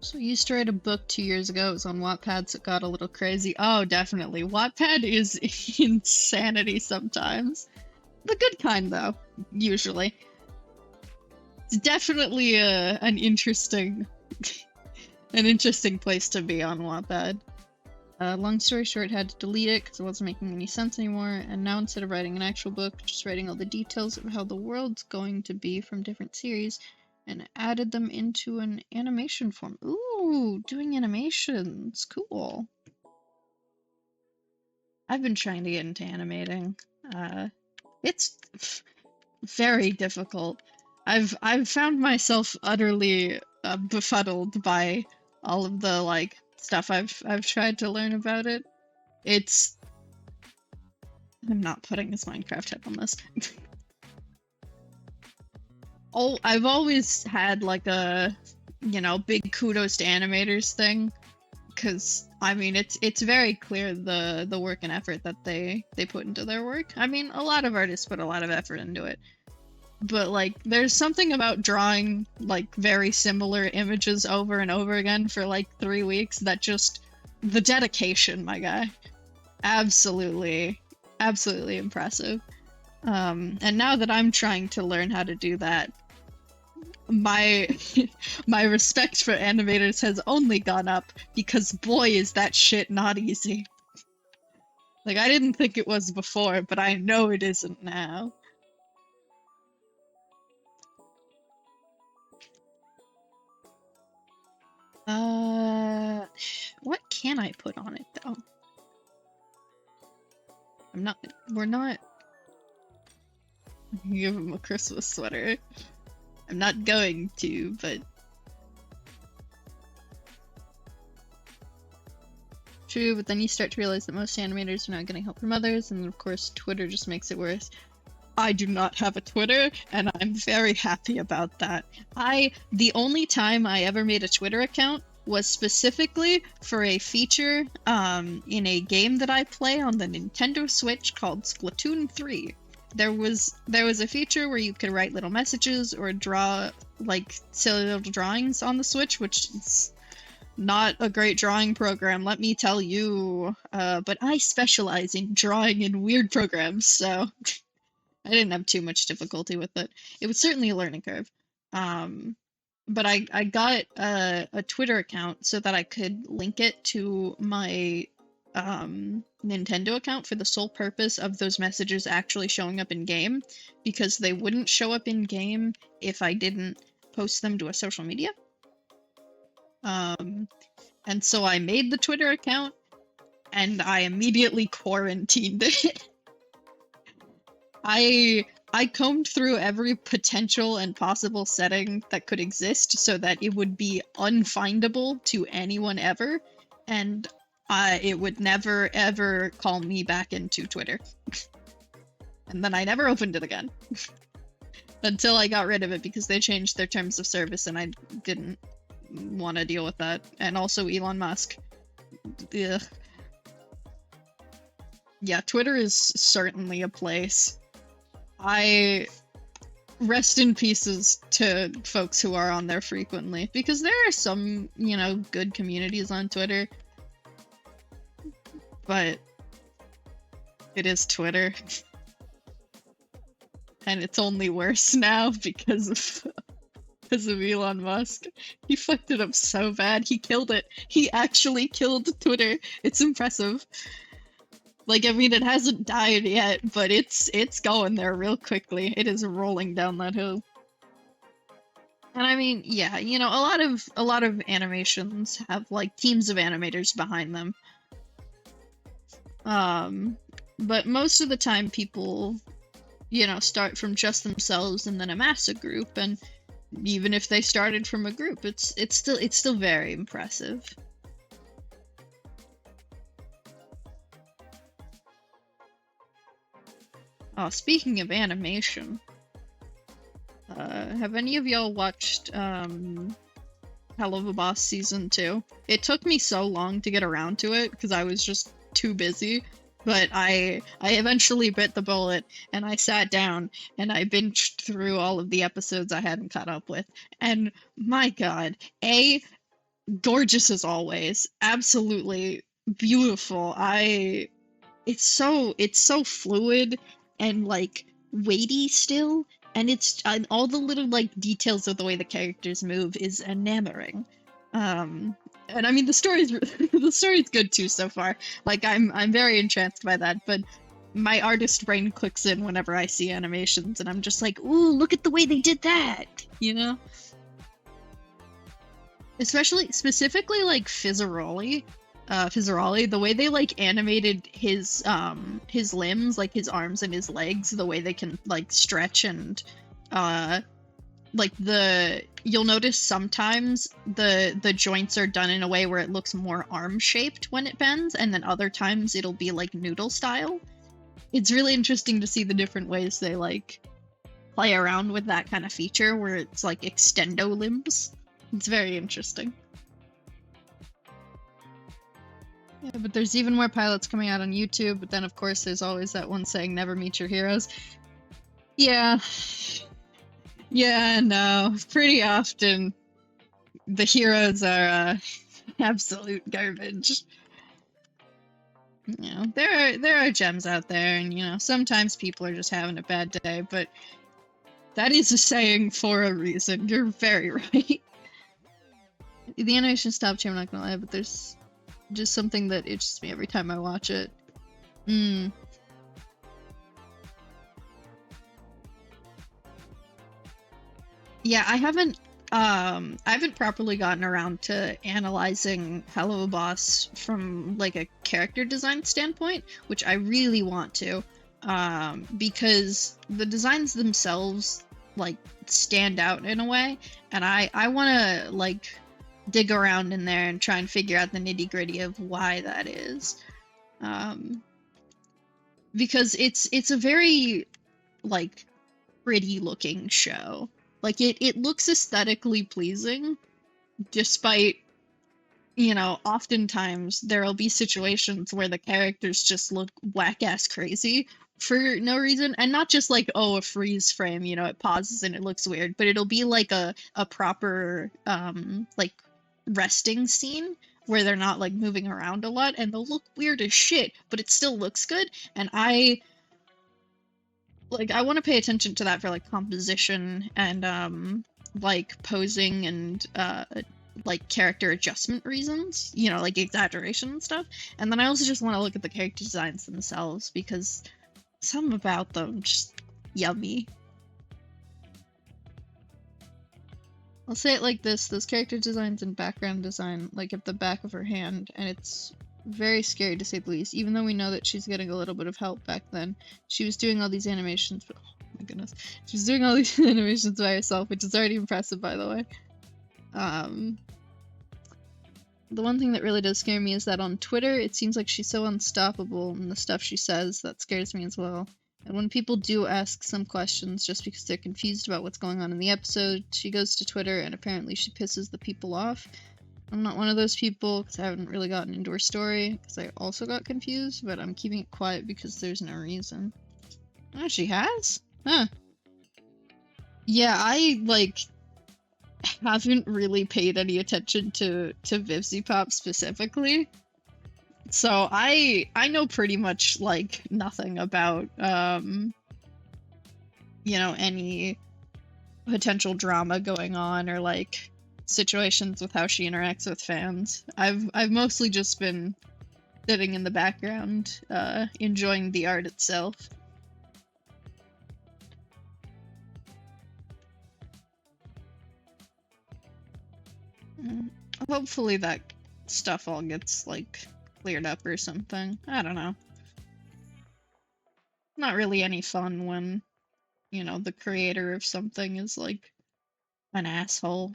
So I used to write a book 2 years ago. It was on Wattpad, so it got a little crazy. Oh, definitely. Wattpad is insanity sometimes. The good kind, though, usually. It's definitely an interesting place to be on Wattpad. Long story short, had to delete it because it wasn't making any sense anymore, and now instead of writing an actual book, just writing all the details of how the world's going to be from different series, and added them into an animation form. Ooh, doing animations. Cool. I've been trying to get into animating. It's very difficult. I've found myself utterly befuddled by all of the like stuff I've tried to learn about it. I'm not putting this Minecraft head on this. I've always had like a, big kudos to animators thing, because I mean it's very clear the work and effort that they put into their work. I mean, a lot of artists put a lot of effort into it. But like there's something about drawing like very similar images over and over again for like 3 weeks that just the dedication, my guy. Absolutely impressive. And now that I'm trying to learn how to do that, my my respect for animators has only gone up, because boy is that shit not easy. Like, I didn't think it was before, but I know it isn't now. What can I put on it though? We're not give him a Christmas sweater. I'm not going to, but true, but then you start to realize that most animators are not getting help from others, and of course Twitter just makes it worse. I do not have a Twitter, and I'm very happy about that. The only time I ever made a Twitter account was specifically for a feature in a game that I play on the Nintendo Switch called Splatoon 3. There was a feature where you could write little messages or draw like silly little drawings on the Switch, which is not a great drawing program, let me tell you. But I specialize in drawing in weird programs, so I didn't have too much difficulty with it. It was certainly a learning curve. But I got a Twitter account so that I could link it to my Nintendo account for the sole purpose of those messages actually showing up in game, because they wouldn't show up in game if I didn't post them to a social media. And so I made the Twitter account, and I immediately quarantined it. I combed through every potential and possible setting that could exist so that it would be unfindable to anyone ever, and it would never ever call me back into Twitter. And then I never opened it again. Until I got rid of it because they changed their terms of service and I didn't want to deal with that. And also Elon Musk. Ugh. Yeah, Twitter is certainly a place. I rest in pieces to folks who are on there frequently, because there are some, good communities on Twitter, but it is Twitter. And it's only worse now because of Elon Musk. He fucked it up so bad. He killed it. He actually killed Twitter. It's impressive. Like, I mean, it hasn't died yet, but it's going there real quickly. It is rolling down that hill. And I mean, yeah, a lot of animations have like teams of animators behind them. But most of the time people, start from just themselves and then amass a group, and even if they started from a group, it's still very impressive. Oh, speaking of animation, have any of y'all watched Hell of a Boss Season 2? It took me so long to get around to it because I was just too busy, but I eventually bit the bullet and I sat down and I binged through all of the episodes I hadn't caught up with, and my god, gorgeous as always, absolutely beautiful. It's so fluid and like weighty still, and it's all the little like details of the way the characters move is enamoring. And I mean the story's the story's good too so far. Like I'm very entranced by that, but my artist brain clicks in whenever I see animations, and I'm just like, ooh, look at the way they did that, you know? Specifically like Fizzaroli, the way they like animated his limbs, like his arms and his legs, the way they can like stretch and like you'll notice sometimes the joints are done in a way where it looks more arm shaped when it bends, and then other times it'll be like noodle style. It's really interesting to see the different ways they like play around with that kind of feature where it's like extendo limbs. It's very interesting. Yeah, but there's even more pilots coming out on YouTube, but then of course there's always that one saying never meet your heroes. Yeah. Yeah, no. Pretty often the heroes are absolute garbage. You know, there are gems out there, and you know, sometimes people are just having a bad day, but that is a saying for a reason. You're very right. The animation stopped here, I'm not gonna lie, but there's just something that itches me every time I watch it. Yeah, I haven't properly gotten around to analyzing Hello Boss from like a character design standpoint, which I really want to, because the designs themselves like stand out in a way, and I want to like dig around in there and try and figure out the nitty-gritty of why that is, because it's a very like pretty looking show. Like it looks aesthetically pleasing, despite, you know, oftentimes there'll be situations where the characters just look whack-ass crazy for no reason, and not just like, oh, a freeze frame, you know, it pauses and it looks weird, but it'll be like a proper like resting scene where they're not like moving around a lot, and they'll look weird as shit, but it still looks good, and I want to pay attention to that for like composition and like posing and like character adjustment reasons, you know, like exaggeration and stuff. And then I also just want to look at the character designs themselves, because something about them just yummy. I'll say it like this: those character designs and background design, like at the back of her hand, and it's very scary to say the least, even though we know that she's getting a little bit of help back then. She was doing all these animations, but oh my goodness. She was doing all these animations by herself, which is already impressive, by the way. The one thing that really does scare me is that on Twitter, it seems like she's so unstoppable in the stuff she says. That scares me as well. And when people do ask some questions just because they're confused about what's going on in the episode, she goes to Twitter and apparently she pisses the people off. I'm not one of those people, because I haven't really gotten into her story, because I also got confused, but I'm keeping it quiet because there's no reason. Oh, she has? Huh. Yeah, I, like, haven't really paid any attention to VivziePop specifically. So I know pretty much, like, nothing about, you know, any potential drama going on, or, like, situations with how she interacts with fans. I've mostly just been sitting in the background, enjoying the art itself. Hopefully that stuff all gets, like, cleared up or something. I don't know. Not really any fun when, you know, the creator of something is, like, an asshole.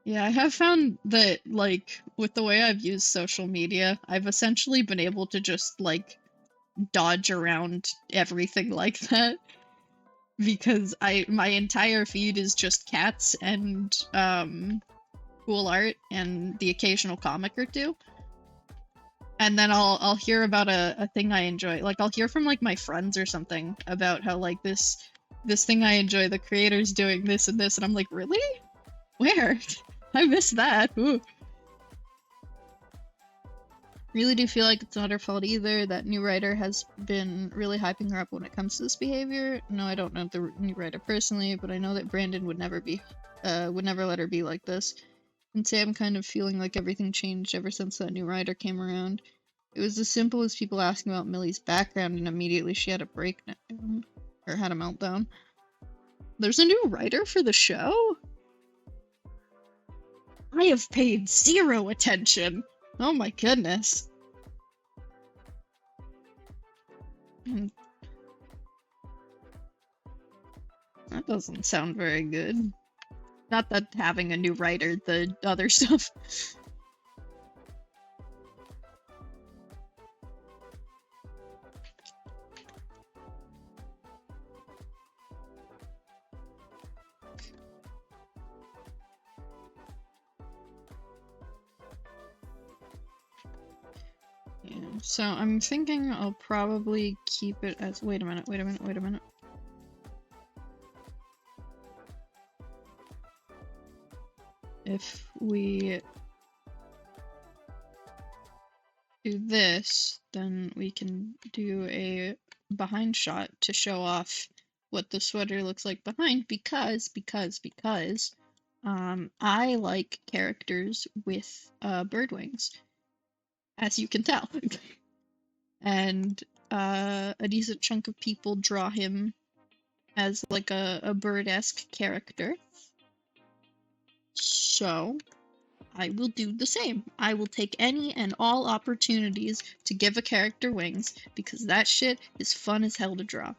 Yeah, I have found that, like, with the way I've used social media, I've essentially been able to just, like, dodge around everything like that. Because my entire feed is just cats and, cool art and the occasional comic or two. And then I'll hear about a thing I enjoy. Like, I'll hear from, like, my friends or something about how, like, this thing I enjoy, the creator's doing this and this, and I'm like, really? Where? I missed that. Ooh. Really do feel like it's not her fault either. That new writer has been really hyping her up when it comes to this behavior. No, I don't know the new writer personally, but I know that Brandon would never let her be like this. And Sam kind of feeling like everything changed ever since that new writer came around. It was as simple as people asking about Millie's background, and immediately she had a breakdown, or had a meltdown. There's a new writer for the show? I have paid zero attention. Oh my goodness. That doesn't sound very good. Not that having a new writer, the other stuff. Yeah, so I'm thinking I'll probably keep it as- wait a minute. If we do this, then we can do a behind shot to show off what the sweater looks like behind, because I like characters with bird wings, as you can tell. And a decent chunk of people draw him as like a bird-esque character. So I will do the same. I will take any and all opportunities to give a character wings, because that shit is fun as hell to draw.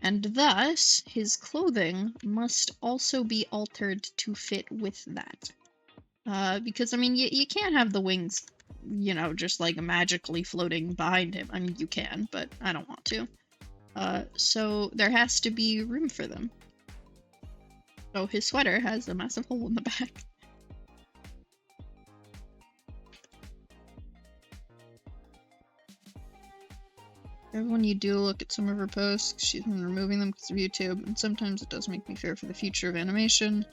And thus, his clothing must also be altered to fit with that. Because, I mean, you can't have the wings, you know, just like magically floating behind him. I mean, you can, but I don't want to. So there has to be room for them. So his sweater has a massive hole in the back. When you do look at some of her posts, she's been removing them because of YouTube, and sometimes it does make me fear for the future of animation.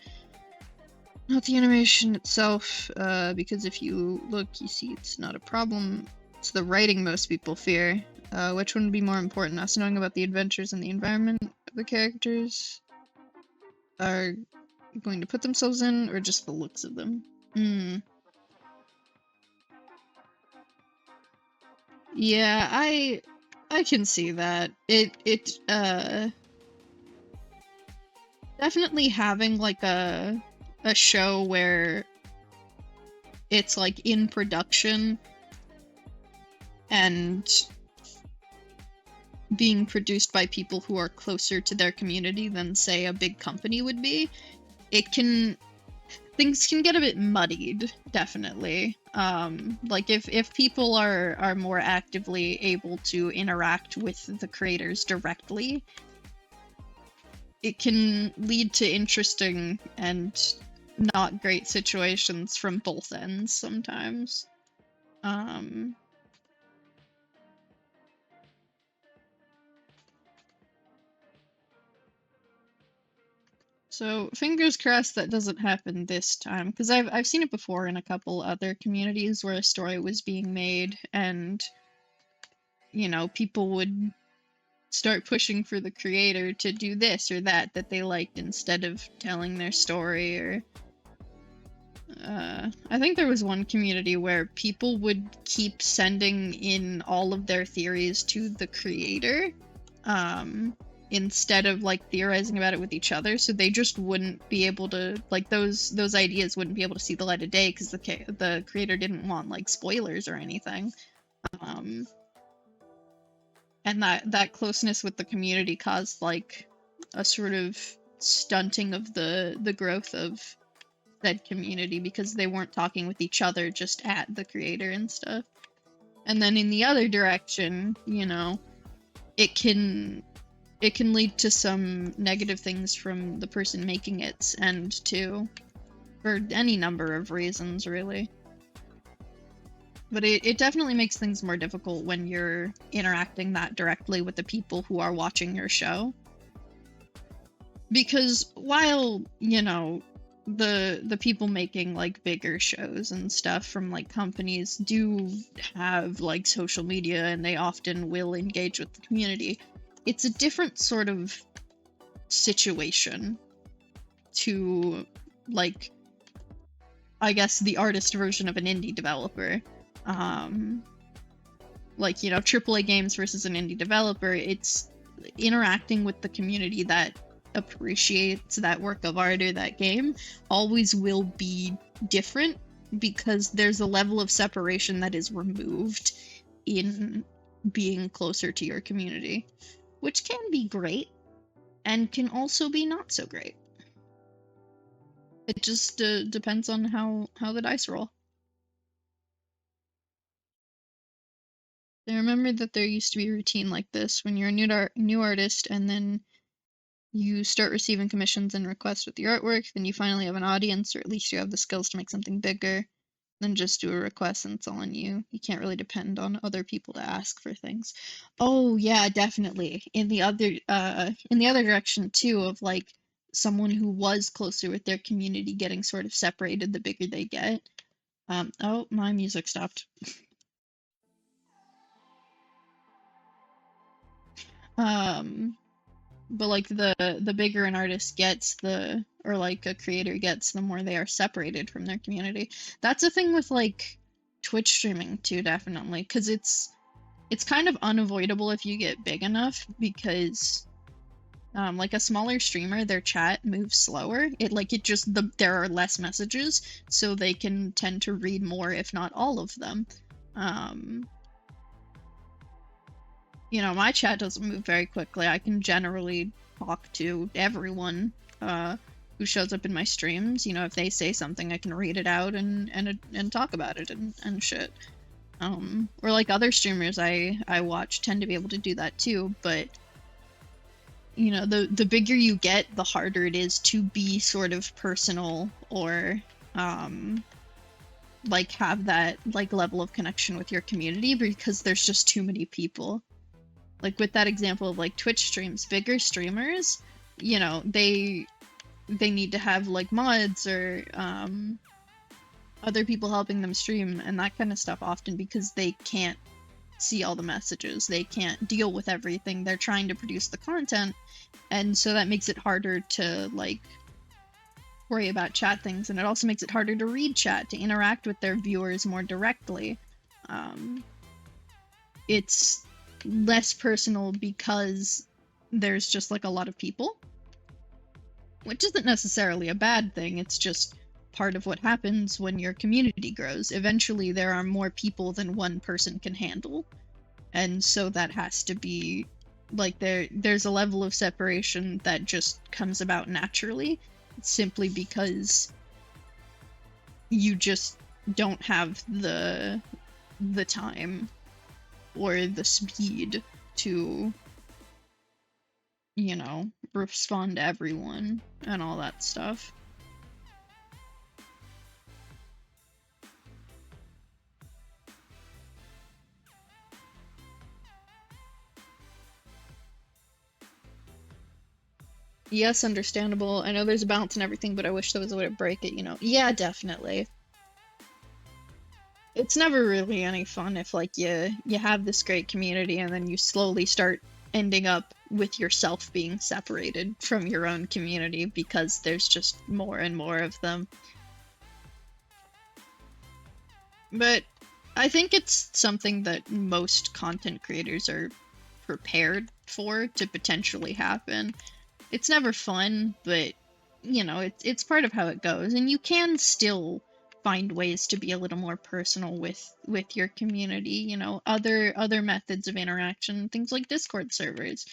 Not the animation itself, because if you look, you see it's not a problem. It's the writing most people fear. Which one would be more important? Us knowing about the adventures and the environment of the characters are going to put themselves in, or just the looks of them? Yeah, I can see that. It definitely having like a show where it's like in production and being produced by people who are closer to their community than, say, a big company would be, things can get a bit muddied, definitely. Like if people are more actively able to interact with the creators directly, it can lead to interesting and not great situations from both ends sometimes. So fingers crossed that doesn't happen this time, because I've seen it before in a couple other communities where a story was being made and, you know, people would start pushing for the creator to do this or that they liked instead of telling their story. Or I think there was one community where people would keep sending in all of their theories to the creator, instead of like theorizing about it with each other, so they just wouldn't be able to, like, those ideas wouldn't be able to see the light of day because the creator didn't want like spoilers or anything. And that closeness with the community caused like a sort of stunting of the growth of that community, because they weren't talking with each other, just at the creator and stuff. And then in the other direction, you know, it can lead to some negative things from the person making its end too, for any number of reasons, really. But it definitely makes things more difficult when you're interacting that directly with the people who are watching your show. Because while, you know, the people making like bigger shows and stuff from like companies do have like social media, and they often will engage with the community. It's a different sort of situation to, like, I guess the artist version of an indie developer. Like, you know, AAA games versus an indie developer, it's interacting with the community that appreciates that work of art or that game always will be different, because there's a level of separation that is removed in being closer to your community, which can be great and can also be not so great. It just depends on how the dice roll. I remember that there used to be a routine like this when you're a new artist, and then you start receiving commissions and requests with your artwork, then you finally have an audience, or at least you have the skills to make something bigger, then just do a request and it's all on you. You can't really depend on other people to ask for things. Oh yeah, definitely. In the other direction too, of like someone who was closer with their community getting sort of separated the bigger they get. Oh, my music stopped. But like the bigger an artist gets, or like a creator gets, the more they are separated from their community. That's a thing with like Twitch streaming too, definitely, because it's kind of unavoidable if you get big enough, because like a smaller streamer, their chat moves slower. There are less messages, so they can tend to read more, if not all of them. You know, my chat doesn't move very quickly. I can generally talk to everyone who shows up in my streams. You know, if they say something, I can read it out and talk about it and shit. Or like other streamers I watch tend to be able to do that too, but you know, the bigger you get, the harder it is to be sort of personal, or like have that like level of connection with your community, because there's just too many people. Like with that example of like Twitch streams, bigger streamers, you know, they need to have like mods or other people helping them stream and that kind of stuff often, because they can't see all the messages. They can't deal with everything. They're trying to produce the content, and so that makes it harder to like worry about chat things, and it also makes it harder to read chat, to interact with their viewers more directly. It's less personal because there's just like a lot of people, which isn't necessarily a bad thing. It's just part of what happens when your community grows. Eventually there are more people than one person can handle, and so that has to be like there's a level of separation that just comes about naturally, simply because you just don't have the time or the speed to, you know, respond to everyone and all that stuff. Yes, understandable. I know there's a balance and everything, but I wish there was a way to break it, you know? Yeah, definitely. It's never really any fun if like you have this great community and then you slowly start ending up with yourself being separated from your own community because there's just more and more of them. But I think it's something that most content creators are prepared for to potentially happen. It's never fun, but you know, it's part of how it goes, and you can still find ways to be a little more personal with your community, you know, other methods of interaction, things like Discord servers.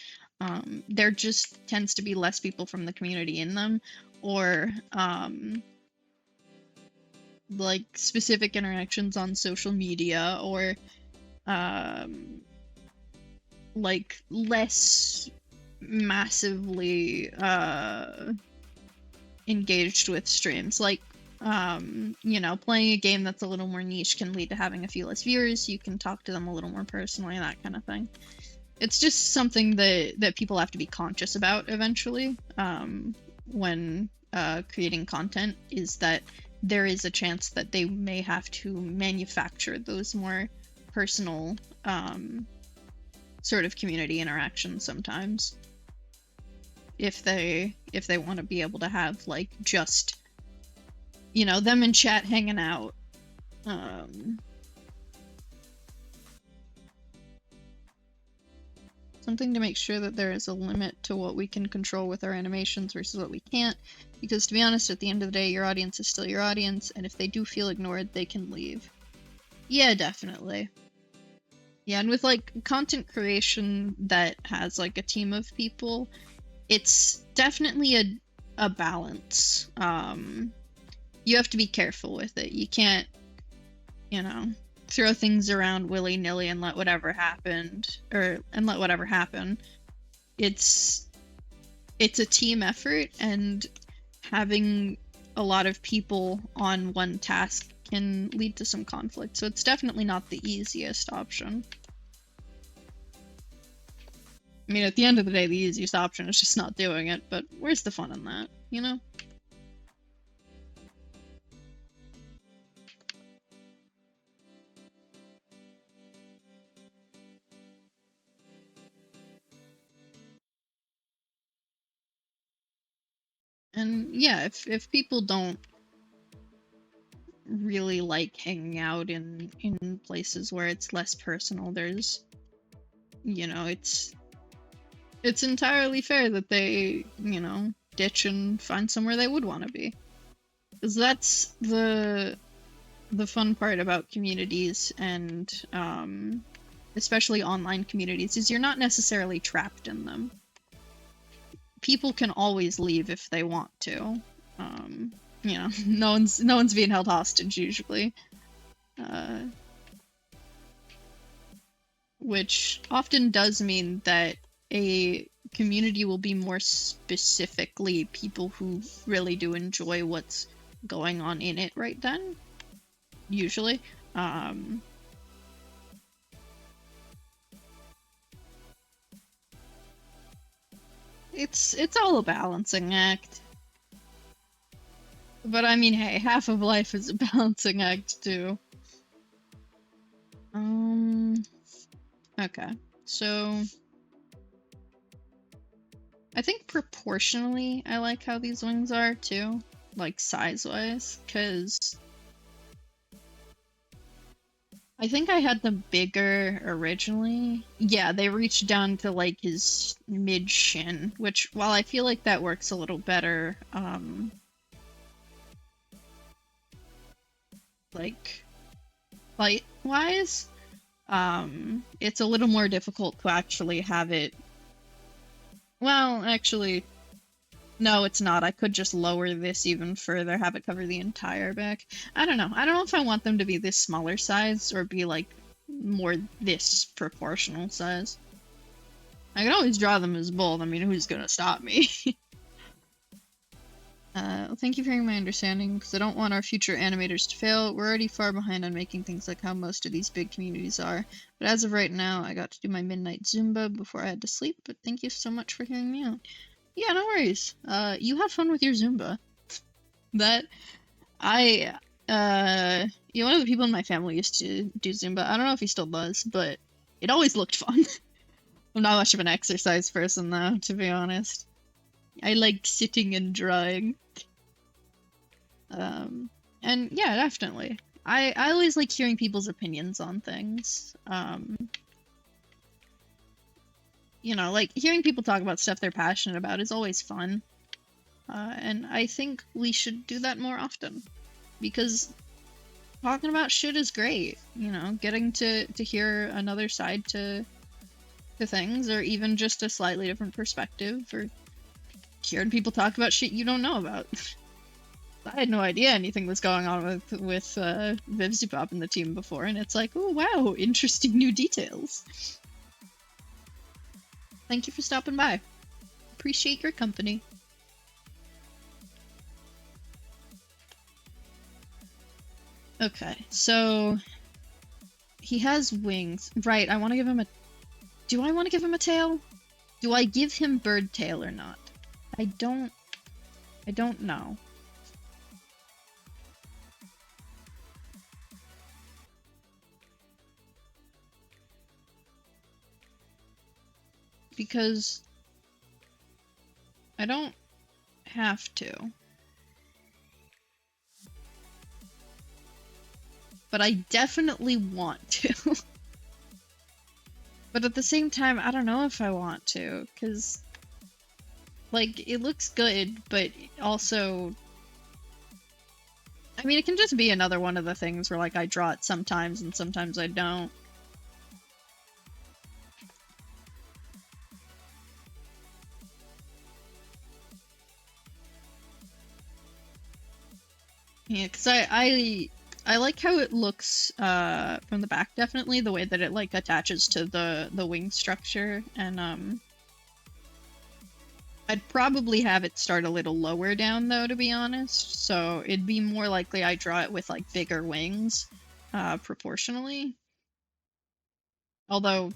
There just tends to be less people from the community in them, or like specific interactions on social media, or like less massively engaged with streams. Like you know, playing a game that's a little more niche can lead to having a few less viewers. You can talk to them a little more personally, that kind of thing. It's just something that people have to be conscious about eventually, when creating content is that there is a chance that they may have to manufacture those more personal sort of community interactions sometimes if they want to be able to have like just, you know, them in chat hanging out. Something to make sure that there is a limit to what we can control with our animations versus what we can't, because to be honest, at the end of the day, your audience is still your audience, and if they do feel ignored, they can leave. Yeah, definitely. Yeah, and with like content creation that has like a team of people, it's definitely a balance. You have to be careful with it. You can't, you know, throw things around willy-nilly and let whatever happen. It's a team effort, and having a lot of people on one task can lead to some conflict, so it's definitely not the easiest option. I mean, at the end of the day, the easiest option is just not doing it, but where's the fun in that, you know? And yeah, if people don't really like hanging out in places where it's less personal, there's, you know, it's entirely fair that they, you know, ditch and find somewhere they would want to be. Because that's the fun part about communities, and especially online communities, is you're not necessarily trapped in them. People can always leave if they want to. You know, no one's being held hostage usually. Which often does mean that a community will be more specifically people who really do enjoy what's going on in it right then, usually. It's all a balancing act. But I mean, hey, half of life is a balancing act too. Okay, so I think proportionally I like how these wings are too, like size-wise, because I think I had them bigger originally. Yeah, they reached down to like his mid-shin, which while I feel like that works a little better, like light-wise, it's a little more difficult to actually have it. Well, actually, no, it's not. I could just lower this even further, have it cover the entire back. I don't know. I don't know if I want them to be this smaller size or be like more this proportional size. I can always draw them as both. I mean, who's gonna stop me? Thank you for hearing my understanding, because I don't want our future animators to fail. We're already far behind on making things like how most of these big communities are. But as of right now, I got to do my midnight Zumba before I had to sleep, but thank you so much for hearing me out. Yeah, no worries. You have fun with your Zumba. That, you know, one of the people in my family used to do Zumba. I don't know if he still does, but it always looked fun. I'm not much of an exercise person, though, to be honest. I like sitting and drawing. And yeah, definitely. I always like hearing people's opinions on things. You know, like, hearing people talk about stuff they're passionate about is always fun. And I think we should do that more often. Because talking about shit is great, you know, getting to hear another side to things, or even just a slightly different perspective, or hearing people talk about shit you don't know about. I had no idea anything was going on with Vivzipop and the team before, and it's like, oh wow, interesting new details. Thank you for stopping by. Appreciate your company. Okay, so he has wings. Right, I want to give him a... Do I want to give him a tail? Do I give him bird tail or not? I don't I don't know. Because I don't have to. But I definitely want to. But at the same time, I don't know if I want to, because, like, it looks good, but also... I mean, it can just be another one of the things where, like, I draw it sometimes and sometimes I don't. Yeah, because I like how it looks from the back, definitely, the way that it, like, attaches to the wing structure, and I'd probably have it start a little lower down, though, to be honest, so it'd be more likely I draw it with, like, bigger wings, proportionally. Although,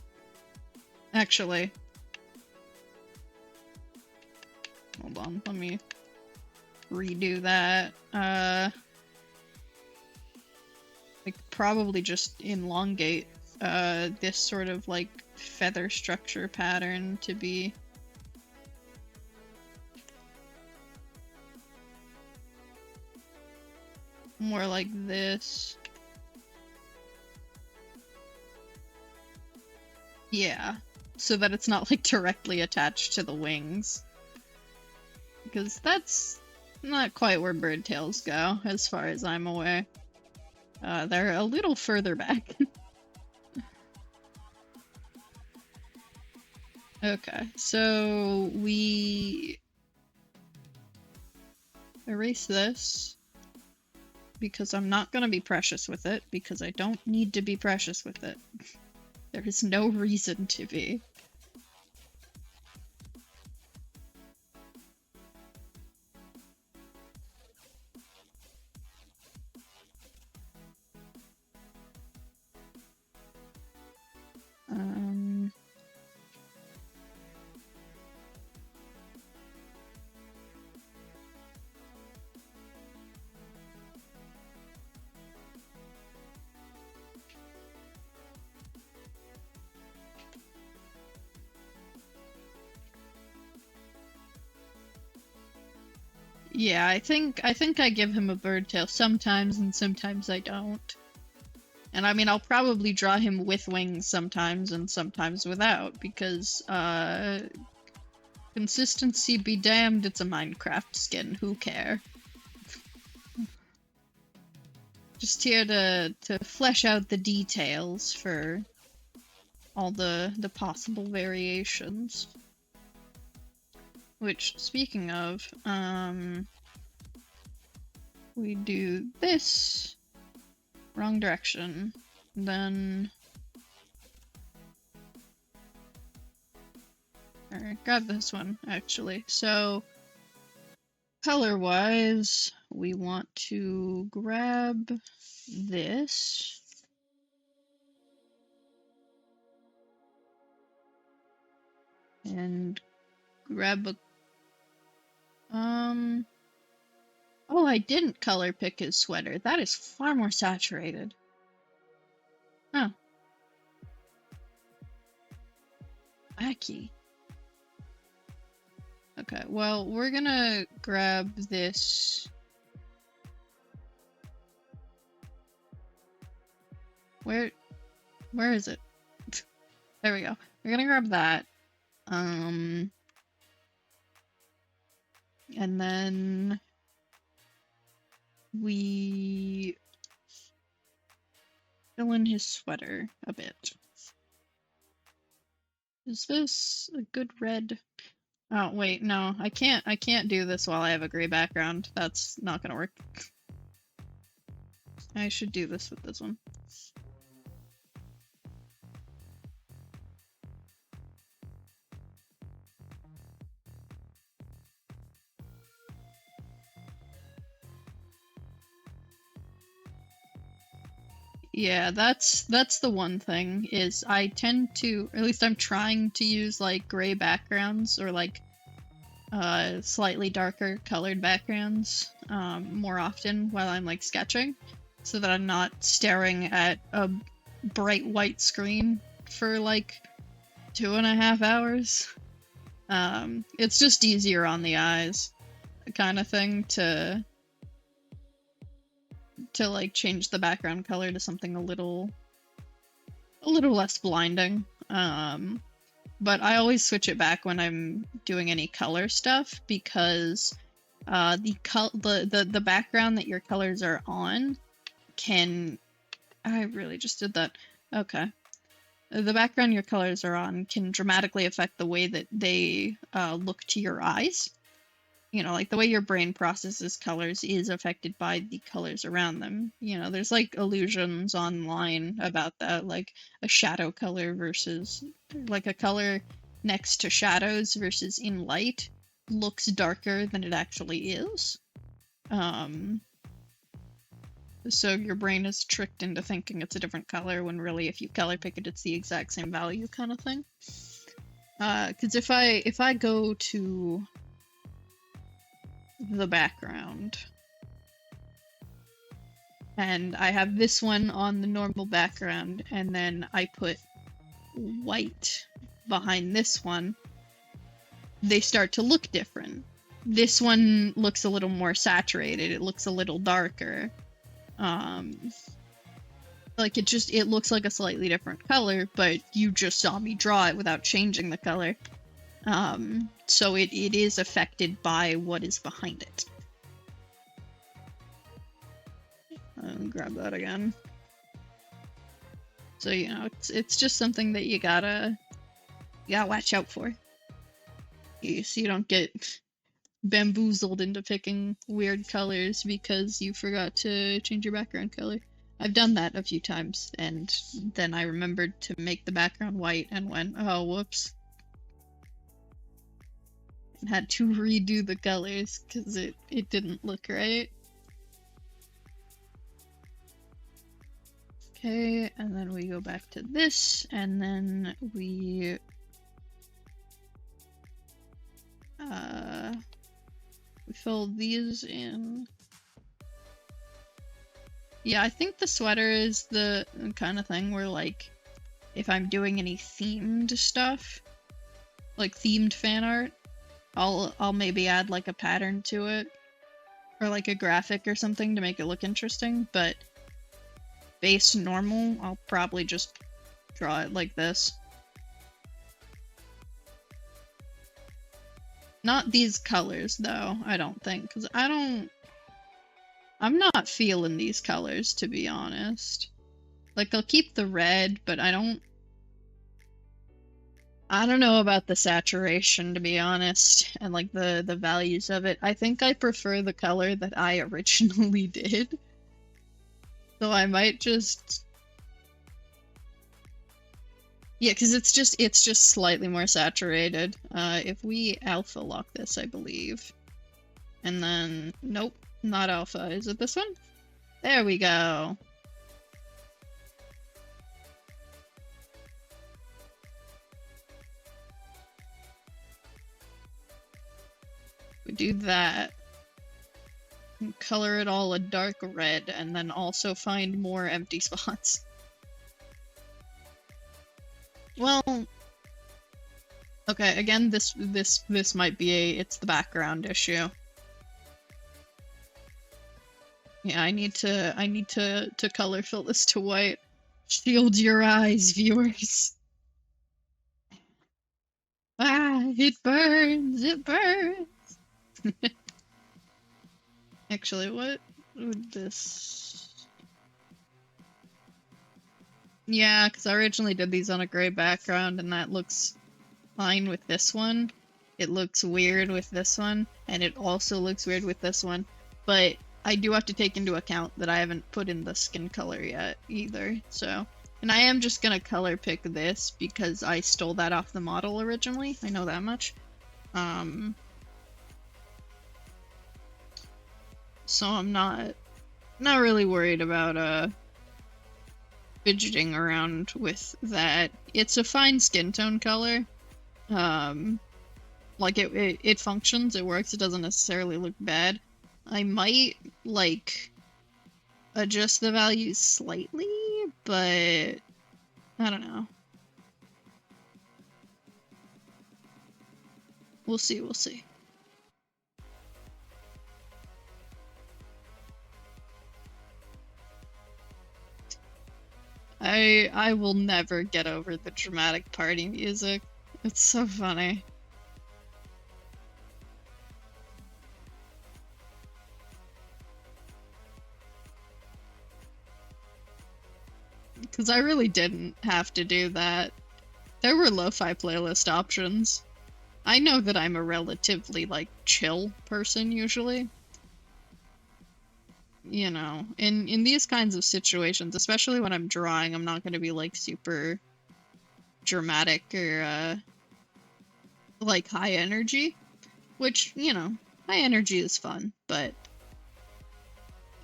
actually, hold on, let me redo that. Like, probably just elongate this sort of, like, feather structure pattern to be more like this. Yeah, so that it's not, like, directly attached to the wings. Because that's not quite where bird tails go, as far as I'm aware. They're a little further back. Okay, so we erase this, because I'm not gonna be precious with it, because I don't need to be precious with it. There is no reason to be. Yeah, I think I give him a bird tail sometimes, and sometimes I don't. And I mean, I'll probably draw him with wings sometimes, and sometimes without, because, consistency be damned, it's a Minecraft skin, who care? Just here to flesh out the details for all the possible variations. Which, speaking of, we do this, wrong direction, then, or grab this one, actually. So, color-wise, we want to grab this. And grab a... Oh, I didn't color pick his sweater. That is far more saturated. Oh. Wacky. Okay, well, we're gonna grab this... Where is it? There we go. We're gonna grab that. And then we fill in his sweater a bit. Is this a good red? Oh, wait, no, I can't do this while I have a gray background. That's not gonna work. I should do this with this one. Yeah, that's the one thing, is I tend to, or at least I'm trying to use, like, gray backgrounds, or, like, slightly darker colored backgrounds more often while I'm like sketching, so that I'm not staring at a bright white screen for like 2.5 hours. It's just easier on the eyes, kind of thing, to like change the background color to something a little less blinding. But I always switch it back when I'm doing any color stuff, because the background that your colors are on can... I really just did that. Okay. The background your colors are on can dramatically affect the way that they look to your eyes. You know, like the way your brain processes colors is affected by the colors around them. You know, there's like illusions online about that, like a shadow color versus like a color next to shadows versus in light looks darker than it actually is. So your brain is tricked into thinking it's a different color when really if you color pick it, it's the exact same value, kind of thing. Because if I go to the background and I have this one on the normal background and then I put white behind this one, they start to look different. This one looks a little more saturated, it looks a little darker. Like it looks like a slightly different color, but you just saw me draw it without changing the color. So it is affected by what is behind it. I'll grab that again. So, you know, it's just something that you gotta watch out for. So you don't get bamboozled into picking weird colors because you forgot to change your background color. I've done that a few times, and then I remembered to make the background white and went, oh, whoops. And had to redo the colors because it didn't look right. Okay, and then we go back to this, and then we fill these in. Yeah, I think the sweater is the kind of thing where, like, if I'm doing any themed stuff, like themed fan art, I'll maybe add like a pattern to it, or like a graphic or something to make it look interesting, but base normal, I'll probably just draw it like this. Not these colors, though, I don't think, because I'm not feeling these colors, to be honest. Like, I'll keep the red, but I don't know about the saturation, to be honest, and like the values of it. I think I prefer the color that I originally did. So I might just... Yeah, because it's just slightly more saturated. If we alpha lock this, I believe. And then, nope, not alpha. Is it this one? There we go. We do that. And color it all a dark red, and then also find more empty spots. Well, okay, again, this might be it's the background issue. Yeah, I need to color fill this to white. Shield your eyes, viewers. Ah, it burns, it burns. Actually, what would this... Yeah, because I originally did these on a gray background, and that looks fine with this one. It looks weird with this one, and it also looks weird with this one. But I do have to take into account that I haven't put in the skin color yet, either, so... And I am just gonna color pick this, because I stole that off the model originally. I know that much. So I'm not really worried about, fidgeting around with that. It's a fine skin tone color. Like, it functions, it works, it doesn't necessarily look bad. I might, like, adjust the values slightly, but I don't know. We'll see, we'll see. I will never get over the dramatic party music. It's so funny. Because I really didn't have to do that. There were lo-fi playlist options. I know that I'm a relatively, like, chill person usually. You know, in these kinds of situations, especially when I'm drawing, I'm not going to be, like, super dramatic or, like, high energy. Which, you know, high energy is fun, but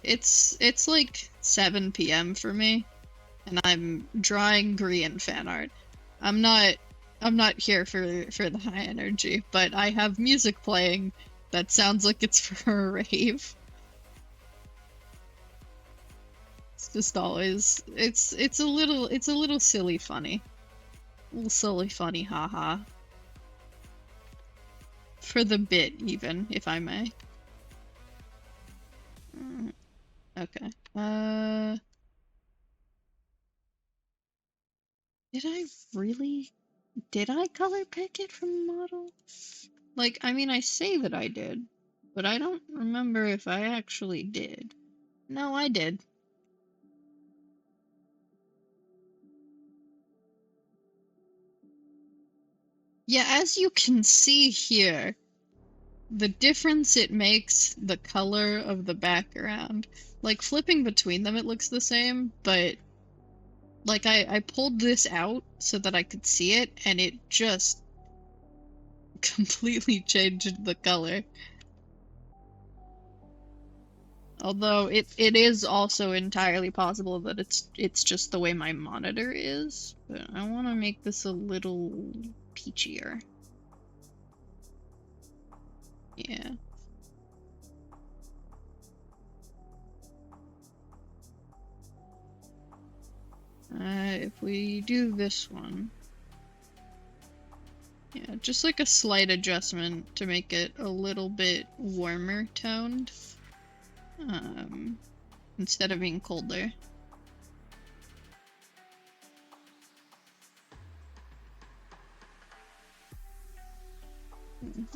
it's like 7 p.m. for me, and I'm drawing Grian fan art. I'm not I'm not here for the high energy, but I have music playing that sounds like it's for a rave. It's just always it's a little silly funny. A little silly funny, haha. For the bit even, if I may. Okay. Did I really Did I color pick it from the model? Like, I mean, I say that I did, but I don't remember if I actually did. No, I did. Yeah, as you can see here, the difference it makes the color of the background. Like, flipping between them, it looks the same, but, like, I pulled this out so that I could see it, and it just completely changed the color. Although it is also entirely possible that it's just the way my monitor is, but I want to make this a little peachier. Yeah. If we do this one, yeah, just like a slight adjustment to make it a little bit warmer toned, instead of being colder.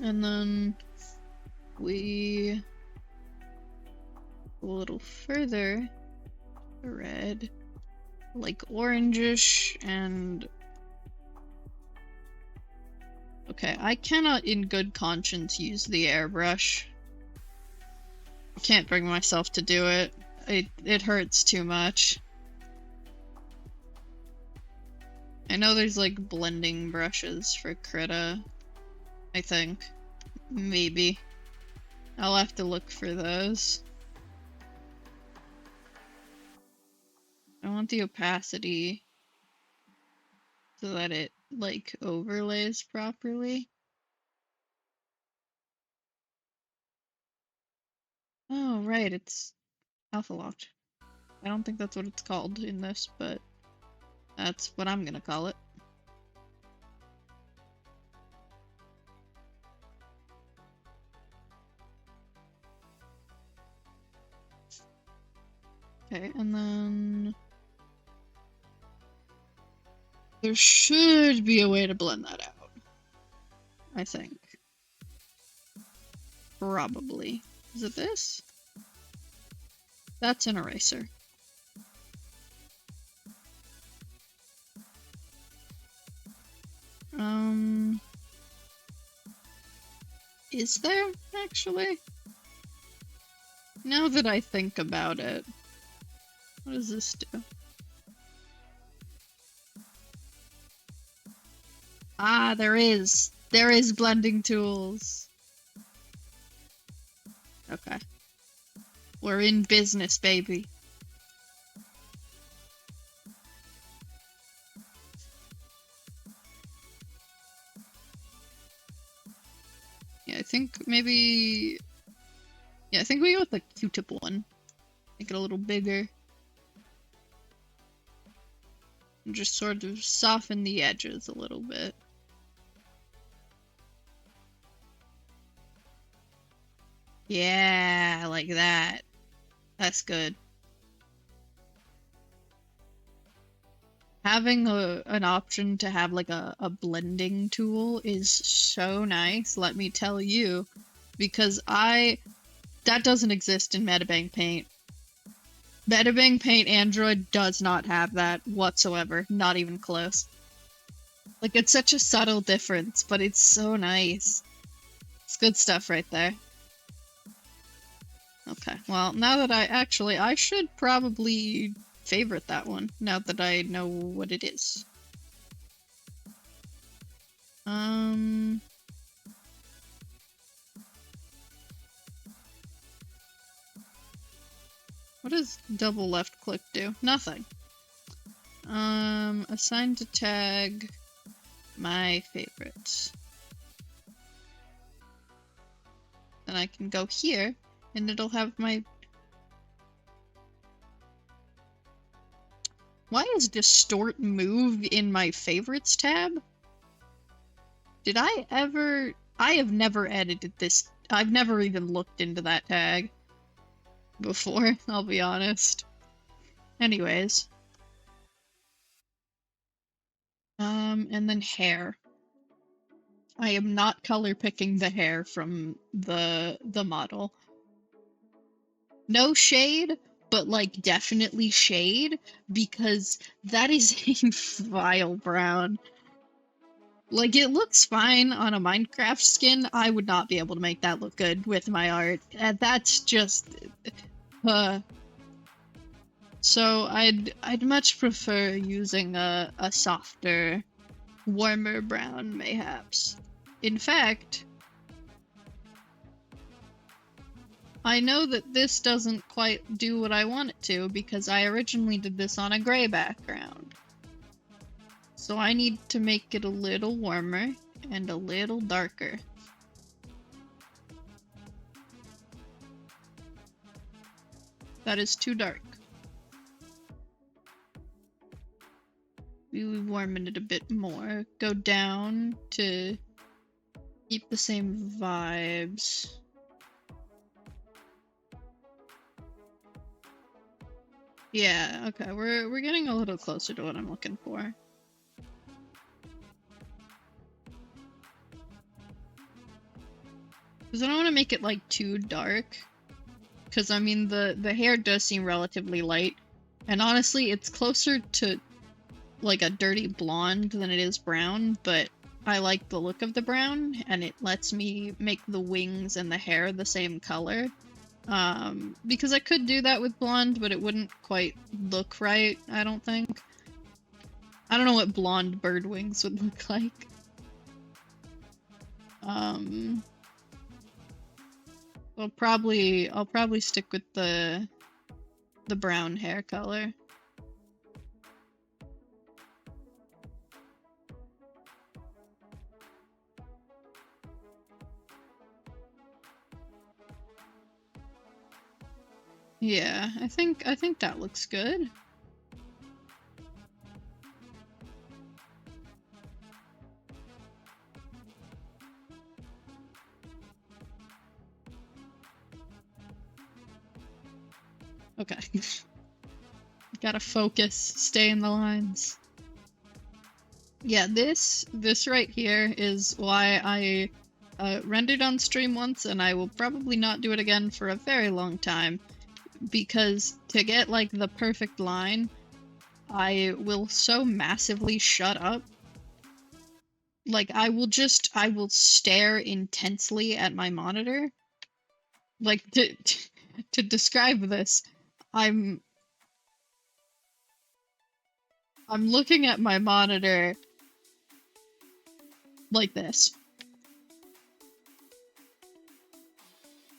And then we go a little further, red, like orangish, and okay, I cannot in good conscience use the airbrush. I can't bring myself to do it. It hurts too much. I know there's like blending brushes for Krita, I think. Maybe. I'll have to look for those. I want the opacity so that it like overlays properly. Oh, right, it's alpha locked. I don't think that's what it's called in this, but that's what I'm gonna call it. Okay, and then there should be a way to blend that out, I think. Probably. Is it this? That's an eraser. Is there, actually? Now that I think about it. What does this do? Ah, there is! There is blending tools! Okay. We're in business, baby. think maybe... Yeah, I think we go with the Q-tip one. Make it a little bigger. And just sort of soften the edges a little bit. Yeah, like that. That's good. Having an option to have like a blending tool is so nice, let me tell you, because that doesn't exist in Metabang Paint. Metabang Paint Android does not have that whatsoever, not even close. Like, it's such a subtle difference, but it's so nice. It's good stuff right there. Okay, well, now that I should probably favorite that one, now that I know what it is. What does double left click do? Nothing. Assign to tag my favorites. Then I can go here, and it'll have my... Why is distort move in my favorites tab? Did I ever... I have never edited this. I've never even looked into that tag before, I'll be honest. Anyways. And then hair. I am not color picking the hair from the model. No shade, but like definitely shade, because that is a vile brown. Like, it looks fine on a Minecraft skin. I would not be able to make that look good with my art. That's just... So I'd much prefer using a softer, warmer brown, mayhaps. In fact, I know that this doesn't quite do what I want it to, because I originally did this on a gray background. So I need to make it a little warmer and a little darker. That is too dark. We warm it a bit more. Go down to keep the same vibes. Yeah, okay, we're getting a little closer to what I'm looking for. Because I don't want to make it like too dark. Because I mean the hair does seem relatively light. And honestly, it's closer to like a dirty blonde than it is brown, but I like the look of the brown, and it lets me make the wings and the hair the same color. Because I could do that with blonde, but it wouldn't quite look right, I don't think. I don't know what blonde bird wings would look like. I'll probably stick with the brown hair color. Yeah, I think that looks good. Okay. Gotta focus, stay in the lines. Yeah, this right here is why I rendered on stream once, and I will probably not do it again for a very long time. Because to get, like, the perfect line, I will so massively shut up. Like, I will stare intensely at my monitor. Like, to describe this, I'm looking at my monitor like this.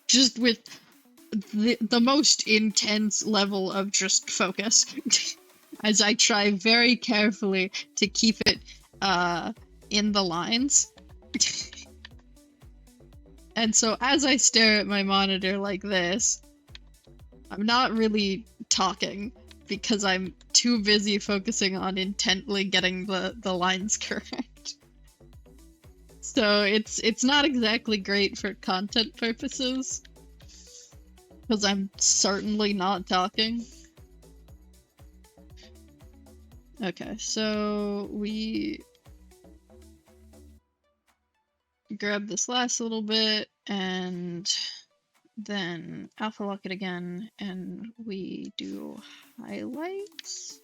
Just with the most intense level of just focus. As I try very carefully to keep it in the lines. And so as I stare at my monitor like this, I'm not really talking because I'm too busy focusing on intently getting the lines correct. So it's not exactly great for content purposes because I'm certainly not talking. Okay, so we grab this last little bit and then alpha lock it again and we do highlights.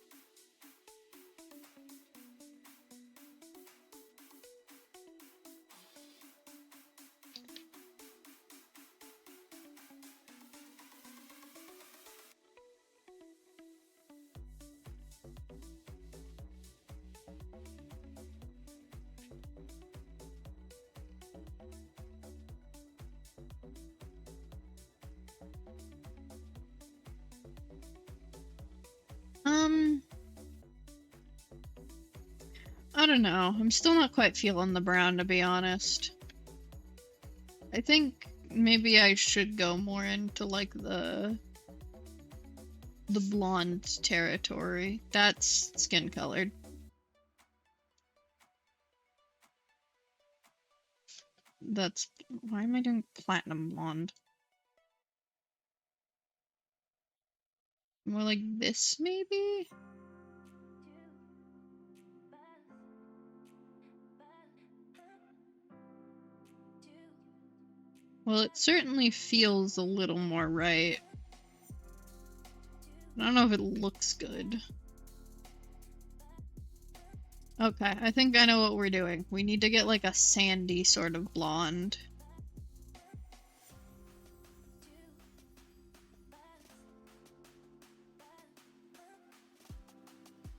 I don't know. I'm still not quite feeling the brown, to be honest. I think maybe I should go more into like the blonde territory. That's skin colored. That's why am I doing platinum blonde? More like this, maybe? Well, it certainly feels a little more right. I don't know if it looks good. Okay, I think I know what we're doing. We need to get like a sandy sort of blonde.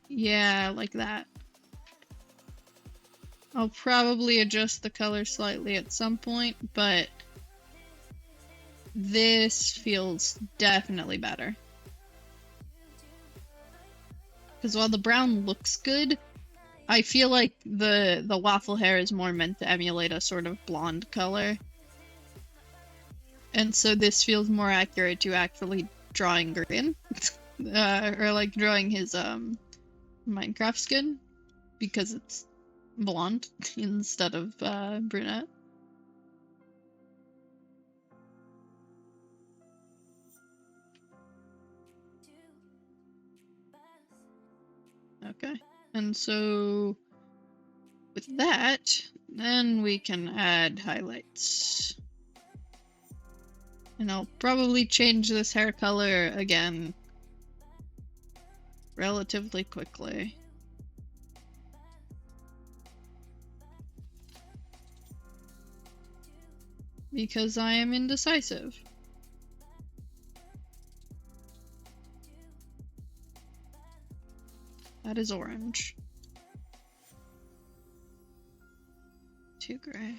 Yeah, like that. I'll probably adjust the color slightly at some point, but this feels definitely better. Because while the brown looks good, I feel like the waffle hair is more meant to emulate a sort of blonde color. And so this feels more accurate to actually drawing Grian. Or like drawing his Minecraft skin, because it's blonde instead of brunette. Okay, and so with that, then we can add highlights. And I'll probably change this hair color again relatively quickly. Because I am indecisive. That is orange. Too gray.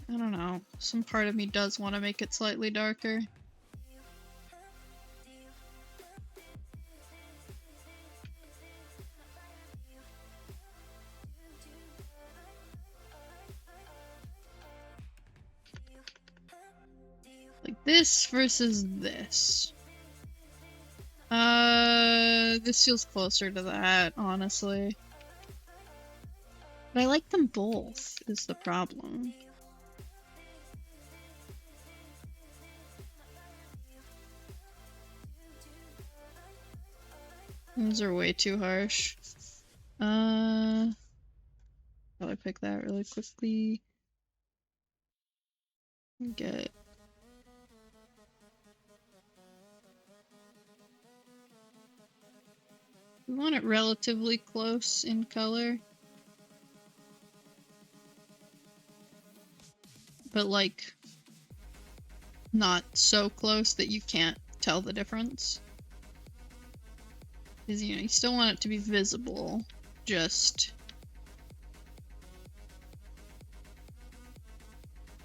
I don't know. Some part of me does want to make it slightly darker. Like this versus this. This feels closer to that, honestly. But I like them both, is the problem. Those are way too harsh. How do I pick that really quickly? Get... We want it relatively close in color. But like, not so close that you can't tell the difference. Because, you know, you still want it to be visible, just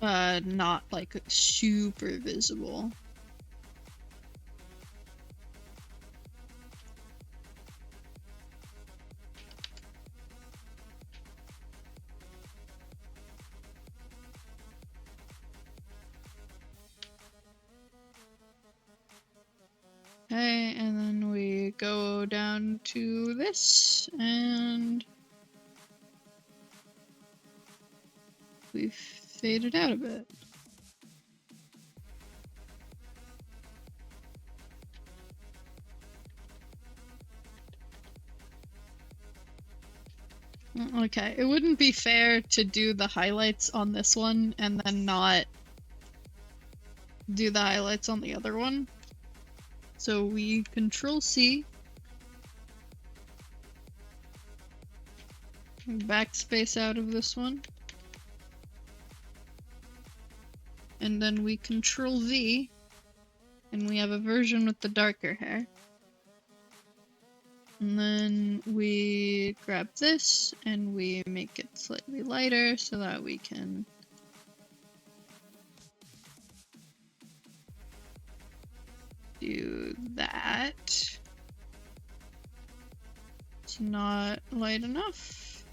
not like super visible. Okay, and then we go down to this, and we fade it out a bit. Okay, it wouldn't be fair to do the highlights on this one and then not do the highlights on the other one. So we Control C, backspace out of this one, and then we Control V, and we have a version with the darker hair. And then we grab this and we make it slightly lighter so that we can do that. It's not light enough.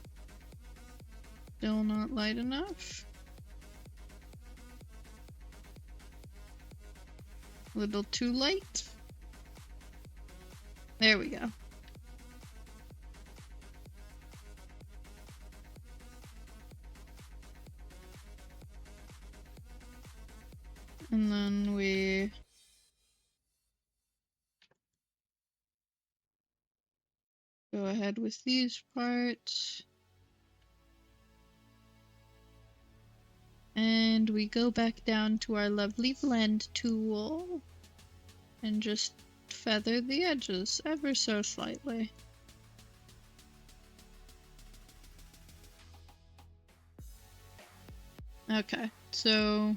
Still not light enough. A little too light. There we go. And then we go ahead with these parts. And we go back down to our lovely blend tool and just feather the edges ever so slightly. Okay, so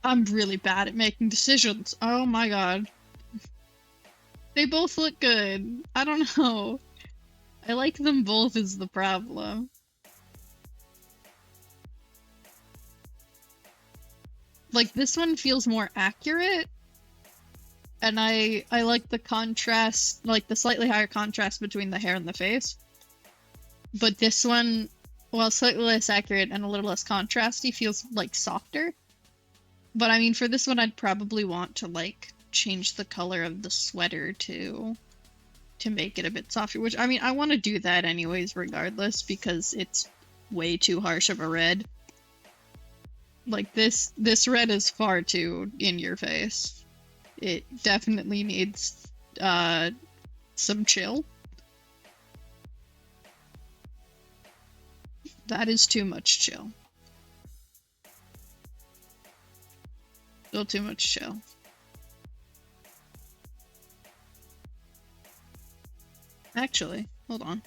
I'm really bad at making decisions. Oh my god. They both look good. I don't know. I like them both is the problem. Like, this one feels more accurate. And I like the contrast, like the slightly higher contrast between the hair and the face. But this one, while slightly less accurate and a little less contrasty, feels like softer. But I mean, for this one, I'd probably want to like change the color of the sweater to make it a bit softer, which I mean, I want to do that anyways, regardless, because it's way too harsh of a red. Like this red is far too in your face. It definitely needs some chill. That is too much chill. Still too much chill. Actually, hold on.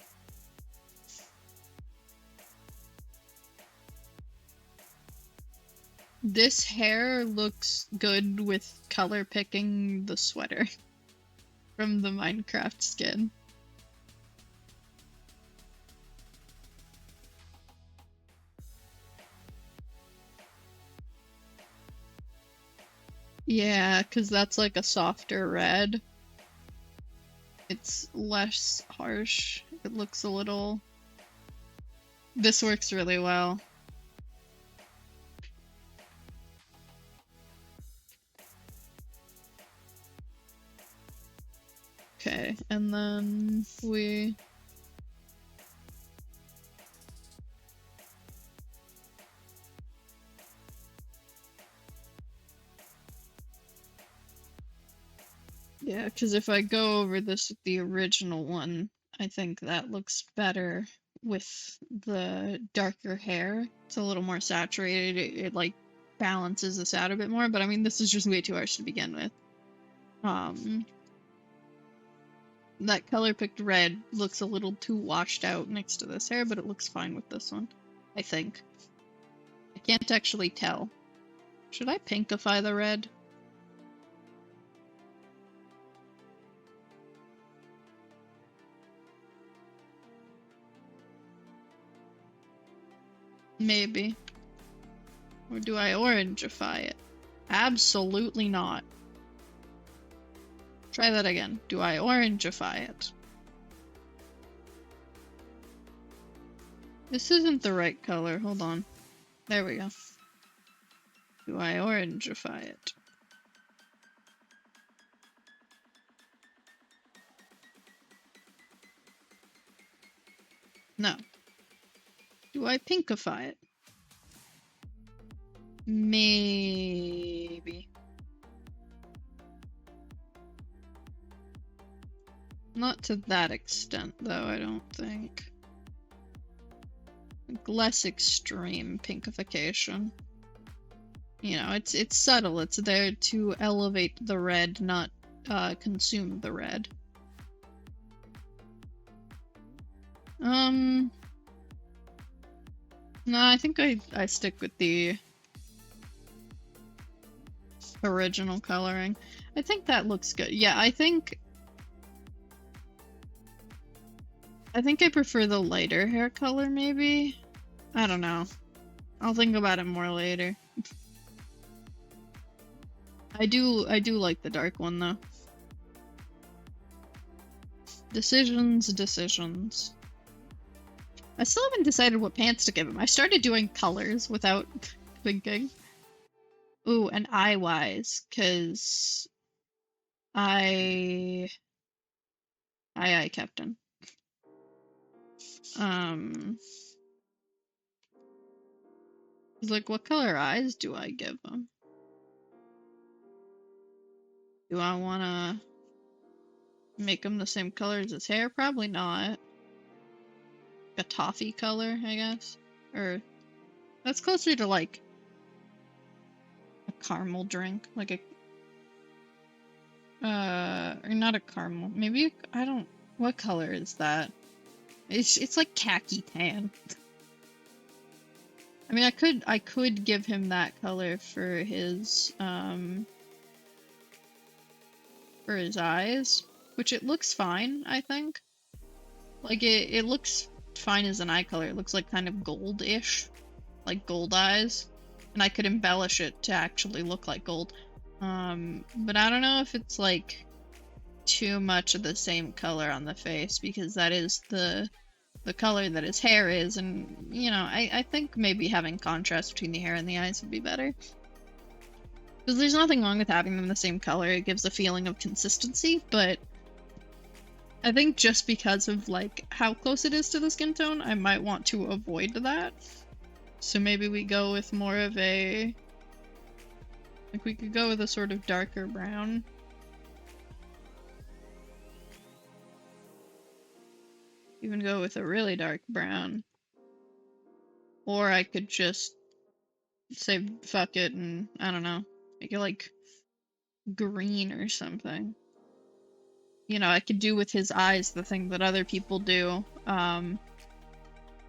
This hair looks good with color picking the sweater from the Minecraft skin. Yeah, because that's like a softer red. It's less harsh. It looks a little... This works really well. Okay, and then we... Yeah, because if I go over this with the original one, I think that looks better with the darker hair. It's a little more saturated. It like balances this out a bit more, but I mean, this is just way too harsh to begin with. That color picked red looks a little too washed out next to this hair, but it looks fine with this one, I think. I can't actually tell. Should I pinkify the red? Maybe. Or do I orangify it? Absolutely not. Try that again. Do I orangify it? This isn't the right color. Hold on. There we go. Do I orangify it? No. Do I pinkify it? Maybe. Not to that extent, though, I don't think. Like, less extreme pinkification. You know, it's subtle. It's there to elevate the red, not consume the red. No, I think I stick with the original coloring. I think that looks good. Yeah, I think I prefer the lighter hair color, maybe? I don't know. I'll think about it more later. I do like the dark one, though. Decisions. I still haven't decided what pants to give him. I started doing colors without thinking. Ooh, and eye-wise, because Aye, Captain. Like, what color eyes do I give him? Do I want to make him the same color as his hair? Probably not. A toffee color, I guess? Or, that's closer to, like, a caramel drink. Like or not a caramel. Maybe, I don't, what color is that? It's like khaki tan. I mean, I could give him that color for his eyes, which it looks fine, I think. Like, it looks fine as an eye color. It looks like kind of gold-ish, like gold eyes, and I could embellish it to actually look like gold. But I don't know if it's like too much of the same color on the face, because that is the color that his hair is, and you know, I think maybe having contrast between the hair and the eyes would be better. Because there's nothing wrong with having them the same color, it gives a feeling of consistency, but I think just because of like how close it is to the skin tone, I might want to avoid that. So maybe we go with more of a, like, we could go with a sort of darker brown. Even go with a really dark brown. Or I could just say fuck it and, I don't know, make it like green or something. You know, I could do with his eyes the thing that other people do,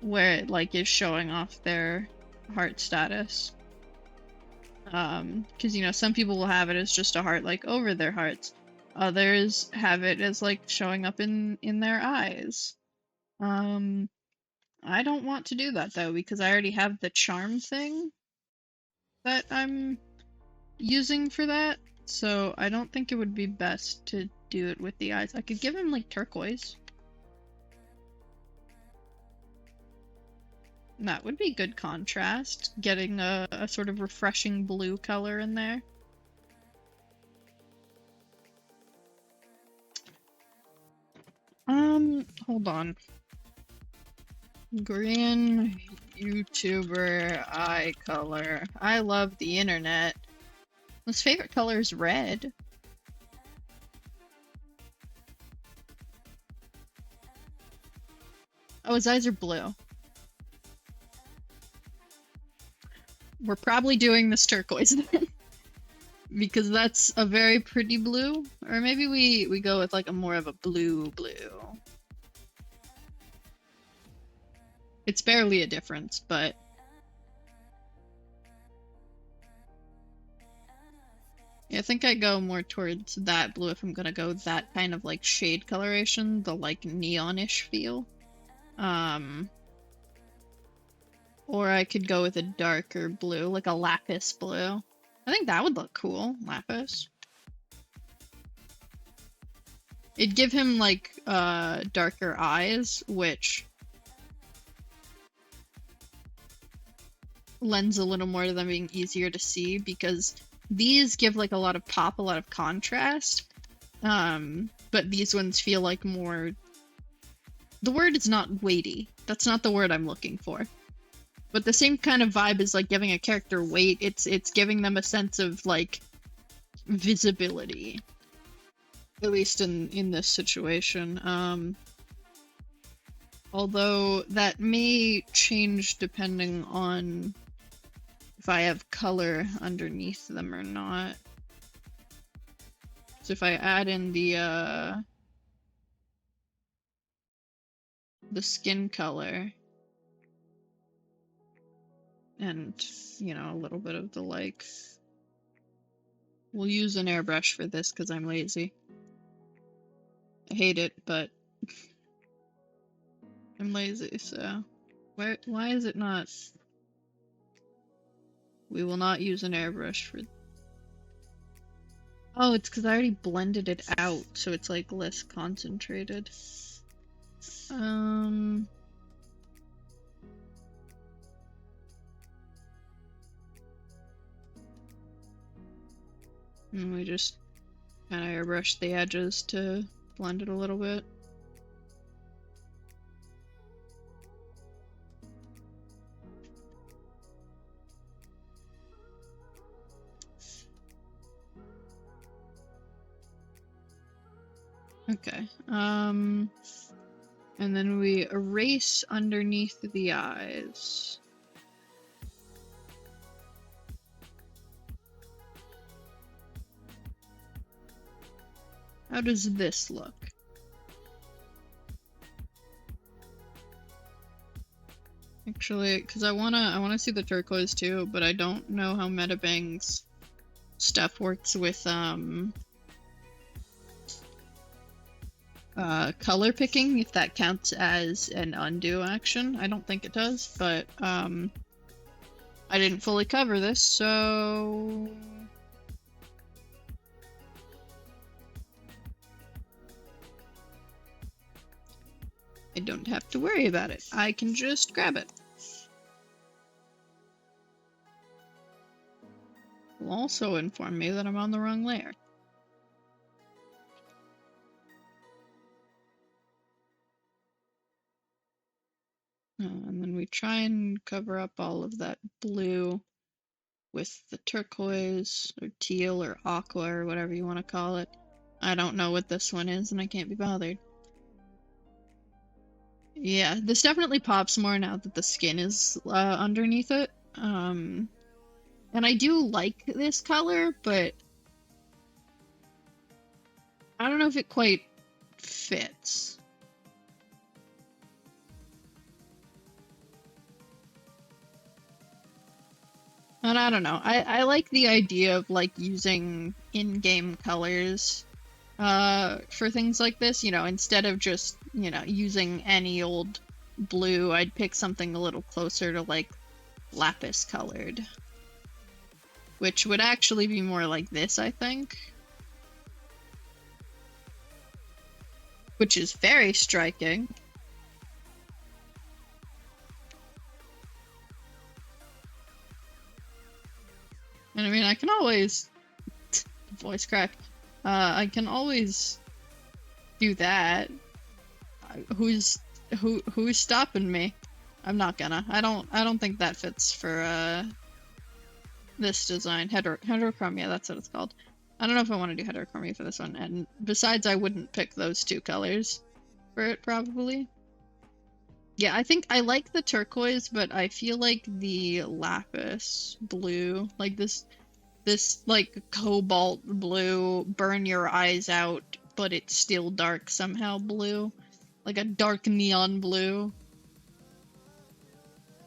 where it like is showing off their heart status. Because, you know, some people will have it as just a heart like over their hearts. Others have it as like showing up in their eyes. I don't want to do that though, because I already have the charm thing that I'm using for that, so I don't think it would be best to do it with the eyes. I could give him like turquoise. That would be good contrast, getting a sort of refreshing blue color in there. Hold on. Grian YouTuber eye color. I love the internet. His favorite color is red. Oh, his eyes are blue. We're probably doing this turquoise then. Because that's a very pretty blue. Or maybe we go with like a more of a blue. It's barely a difference, but yeah, I think I go more towards that blue if I'm gonna go that kind of like shade coloration, the like neonish feel. Or I could go with a darker blue, like a lapis blue. I think that would look cool, lapis. It'd give him like darker eyes, which lends a little more to them being easier to see, because these give like a lot of pop, a lot of contrast. But these ones feel like more... The word is not weighty. That's not the word I'm looking for. But the same kind of vibe is like giving a character weight. It's giving them a sense of like visibility. At least in this situation. Although that may change depending on if I have color underneath them or not. So if I add in the skin color and, you know, a little bit of the like... We'll use an airbrush for this because I'm lazy. I hate it, but I'm lazy, so... Why is it not... We will not use an airbrush for... Oh, it's because I already blended it out, so it's like less concentrated. And we just kind of airbrush the edges to blend it a little bit. Okay, and then we erase underneath the eyes. How does this look? Actually, because I wanna see the turquoise too, but I don't know how Metabang's stuff works with color picking, if that counts as an undo action. I don't think it does, but I didn't fully cover this, so... I don't have to worry about it. I can just grab it. Will also inform me that I'm on the wrong layer. And then we try and cover up all of that blue with the turquoise or teal or aqua or whatever you want to call it. I don't know what this one is and I can't be bothered. Yeah, this definitely pops more now that the skin is underneath it. And I do like this color, but I don't know if it quite fits. And I don't know. I like the idea of like using in-game colors for things like this, you know, instead of just, you know, using any old blue, I'd pick something a little closer to like lapis colored, which would actually be more like this, I think, which is very striking. And I mean, I can always voice crack. I can always do that. Who's stopping me? I'm not gonna. I don't think that fits for this design. Heterochromia, that's what it's called. I don't know if I want to do heterochromia for this one. And besides, I wouldn't pick those two colors for it probably. Yeah, I think I like the turquoise, but I feel like the lapis blue, like this like cobalt blue, burn your eyes out, but it's still dark somehow blue. Like a dark neon blue.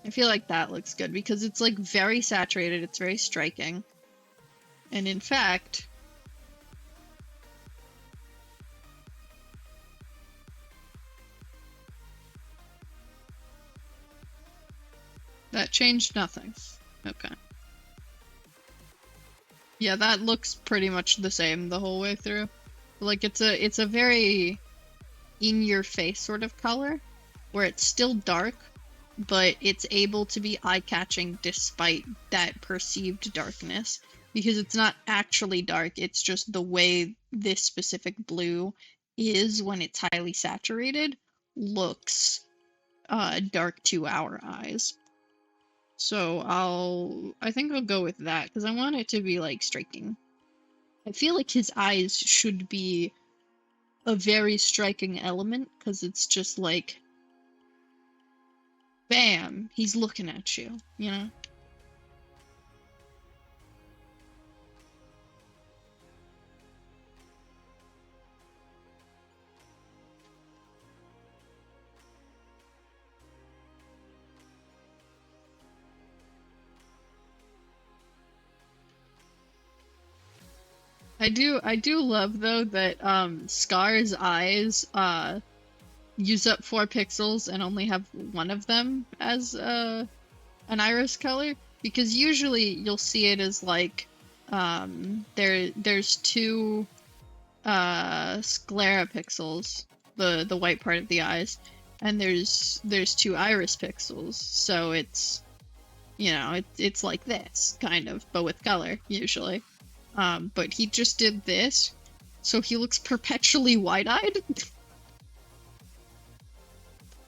I feel like that looks good because it's like very saturated, it's very striking. And in fact, that changed nothing. Okay. Yeah, that looks pretty much the same the whole way through. Like it's a very in your face sort of color where it's still dark, but it's able to be eye-catching despite that perceived darkness, because it's not actually dark, it's just the way this specific blue is when it's highly saturated looks dark to our eyes. So I think I'll go with that because I want it to be like striking. I feel like his eyes should be a very striking element because it's just like, bam, he's looking at you, you know? I do love though that Scar's eyes use up 4 pixels and only have one of them as an iris color, because usually you'll see it as like there's 2 sclera pixels, the white part of the eyes, and there's 2 iris pixels, so it's, you know, it's like this kind of, but with color usually. But he just did this, so he looks perpetually wide-eyed.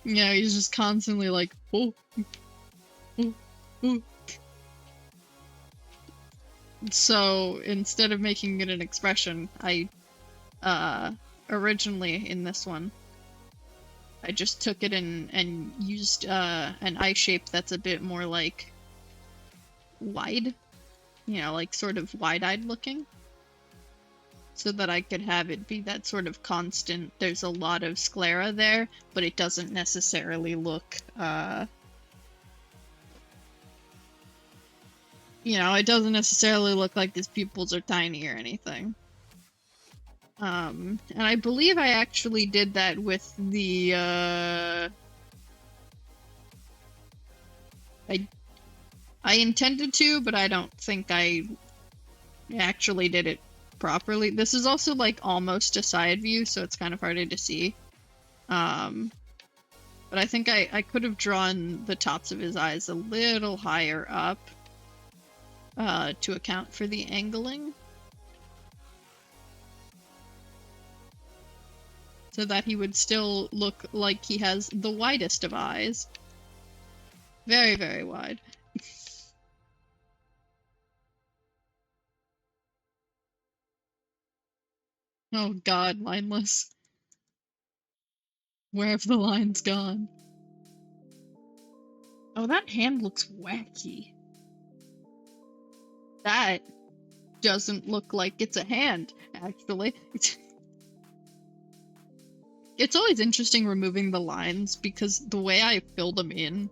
Yeah, he's just constantly like, oh, oh, oh. So instead of making it an expression, I originally in this one, I just took it and used an eye shape that's a bit more like wide, you know, like sort of wide-eyed looking, so that I could have it be that sort of constant, there's a lot of sclera there, but it doesn't necessarily look, you know, it doesn't necessarily look like his pupils are tiny or anything. And I believe I actually did that with the, I intended to, but I don't think I actually did it properly. This is also like almost a side view, so it's kind of harder to see. But I think I could have drawn the tops of his eyes a little higher up to account for the angling, so that he would still look like he has the widest of eyes. Very, very wide. Oh god, lineless. Where have the lines gone? Oh, that hand looks wacky. That doesn't look like it's a hand, actually. It's always interesting removing the lines, because the way I fill them in,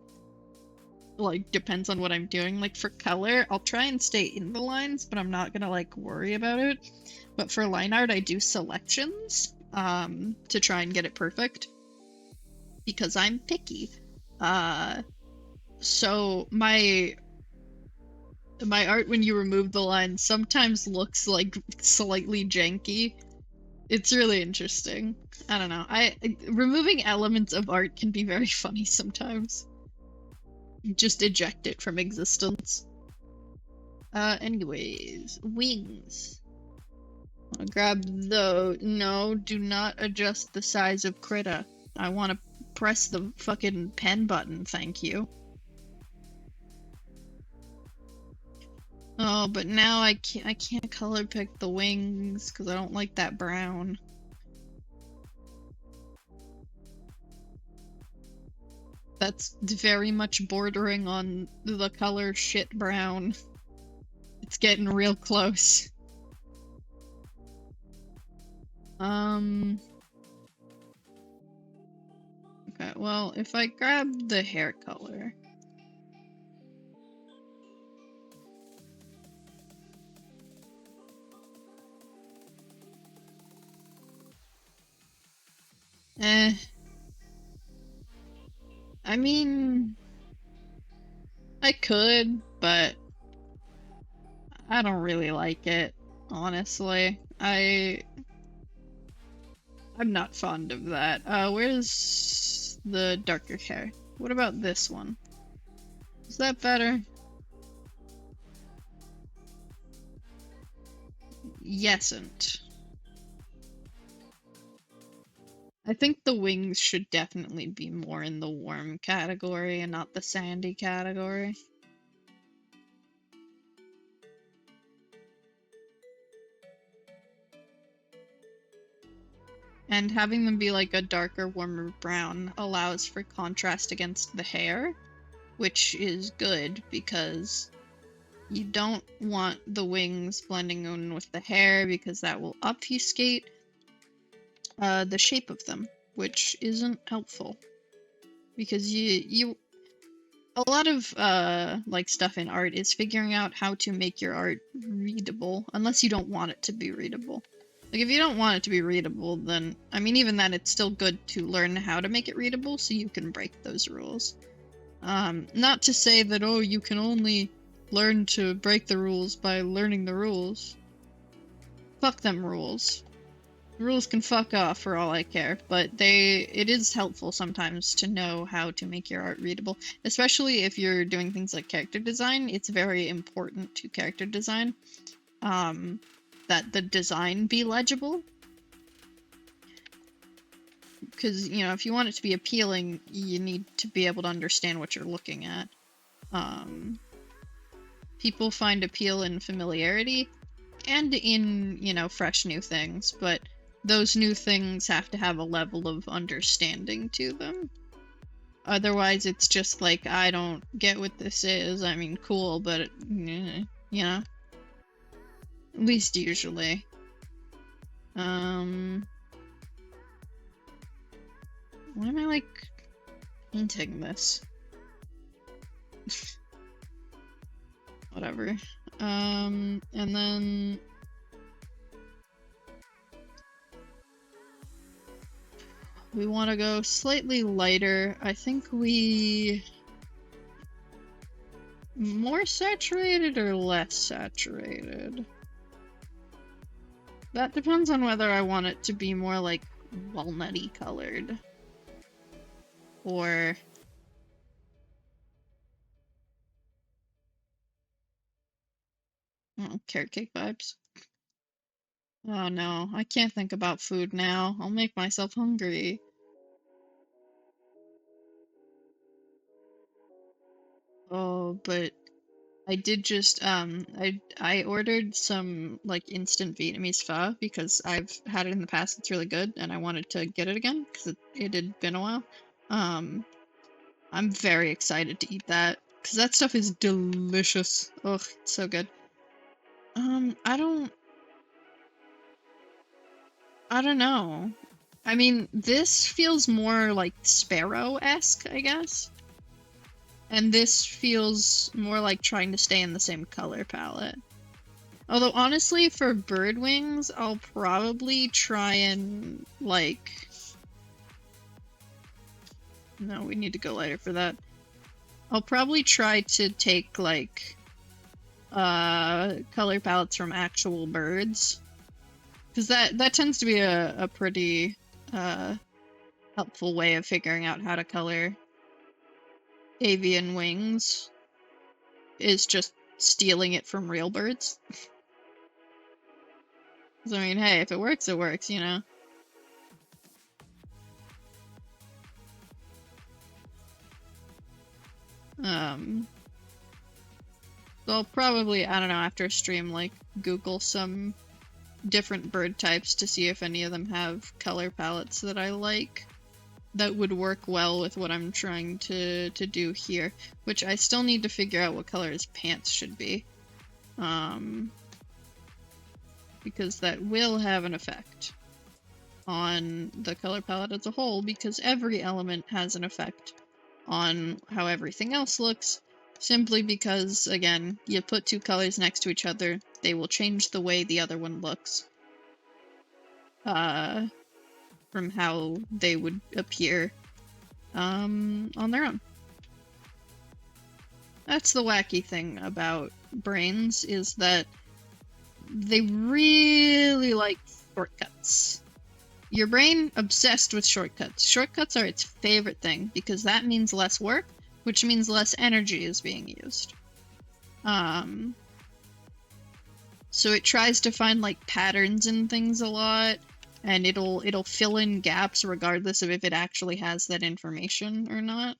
like, depends on what I'm doing. Like, for color, I'll try and stay in the lines, but I'm not gonna, like, worry about it. But for line art, I do selections, to try and get it perfect, because I'm picky. So my art, when you remove the lines, sometimes looks like slightly janky. It's really interesting. I don't know. Removing elements of art can be very funny sometimes. Just eject it from existence. Anyways, wings. I'll grab the... No, do not adjust the size of Krita. I want to press the fucking pen button, thank you. Oh, but now I can't color pick the wings because I don't like that brown. That's very much bordering on the color shit brown. It's getting real close. Okay, well, if I grab the hair color... I mean... I could, but... I don't really like it, honestly. I'm not fond of that. Where's the darker hair? What about this one? Is that better? Yesn't. I think the wings should definitely be more in the warm category and not the sandy category. And having them be like a darker, warmer brown allows for contrast against the hair, which is good because you don't want the wings blending in with the hair because that will obfuscate the shape of them, which isn't helpful. Because a lot of like stuff in art is figuring out how to make your art readable, unless you don't want it to be readable. Like if you don't want it to be readable, then I mean even then it's still good to learn how to make it readable so you can break those rules. Not to say that you can only learn to break the rules by learning the rules. Fuck them rules. Rules can fuck off for all I care, but it is helpful sometimes to know how to make your art readable, especially if you're doing things like character design. It's very important to character design that the design be legible, because if you want it to be appealing, you need to be able to understand what you're looking at. People find appeal in familiarity and in fresh new things, but those new things have to have a level of understanding to them. Otherwise, it's just like, I don't get what this is. I mean, cool, but, at least usually. Why am I, like, painting this? Whatever. And then... we want to go slightly lighter. I think more saturated or less saturated? That depends on whether I want it to be more like walnutty colored. Or... carrot cake vibes. Oh no, I can't think about food now. I'll make myself hungry. Oh, but I did just I ordered some like instant Vietnamese pho because I've had it in the past. It's really good, and I wanted to get it again because it had been a while. I'm very excited to eat that because that stuff is delicious. Oh, it's so good. I don't know. I mean, this feels more like Sparrow-esque, I guess. And this feels more like trying to stay in the same color palette. Although, honestly, for bird wings, I'll probably try and, like... No, we need to go lighter for that. I'll probably try to take, like, color palettes from actual birds. Because that tends to be a pretty, helpful way of figuring out how to color avian wings. Is just stealing it from real birds. I mean, hey, if it works, it works, So I'll probably, I don't know, after a stream, like, Google some different bird types to see if any of them have color palettes that I like that would work well with what I'm trying to do here, which I still need to figure out what color his pants should be. Because that will have an effect on the color palette as a whole, because every element has an effect on how everything else looks, simply because, again, you put two colors next to each other, they will change the way the other one looks. From how they would appear, on their own. That's the wacky thing about brains, is that they really like shortcuts. your brain obsessed with shortcuts. Shortcuts are its favorite thing because that means less work, which means less energy is being used. So it tries to find like patterns in things a lot, and it'll fill in gaps regardless of if it actually has that information or not.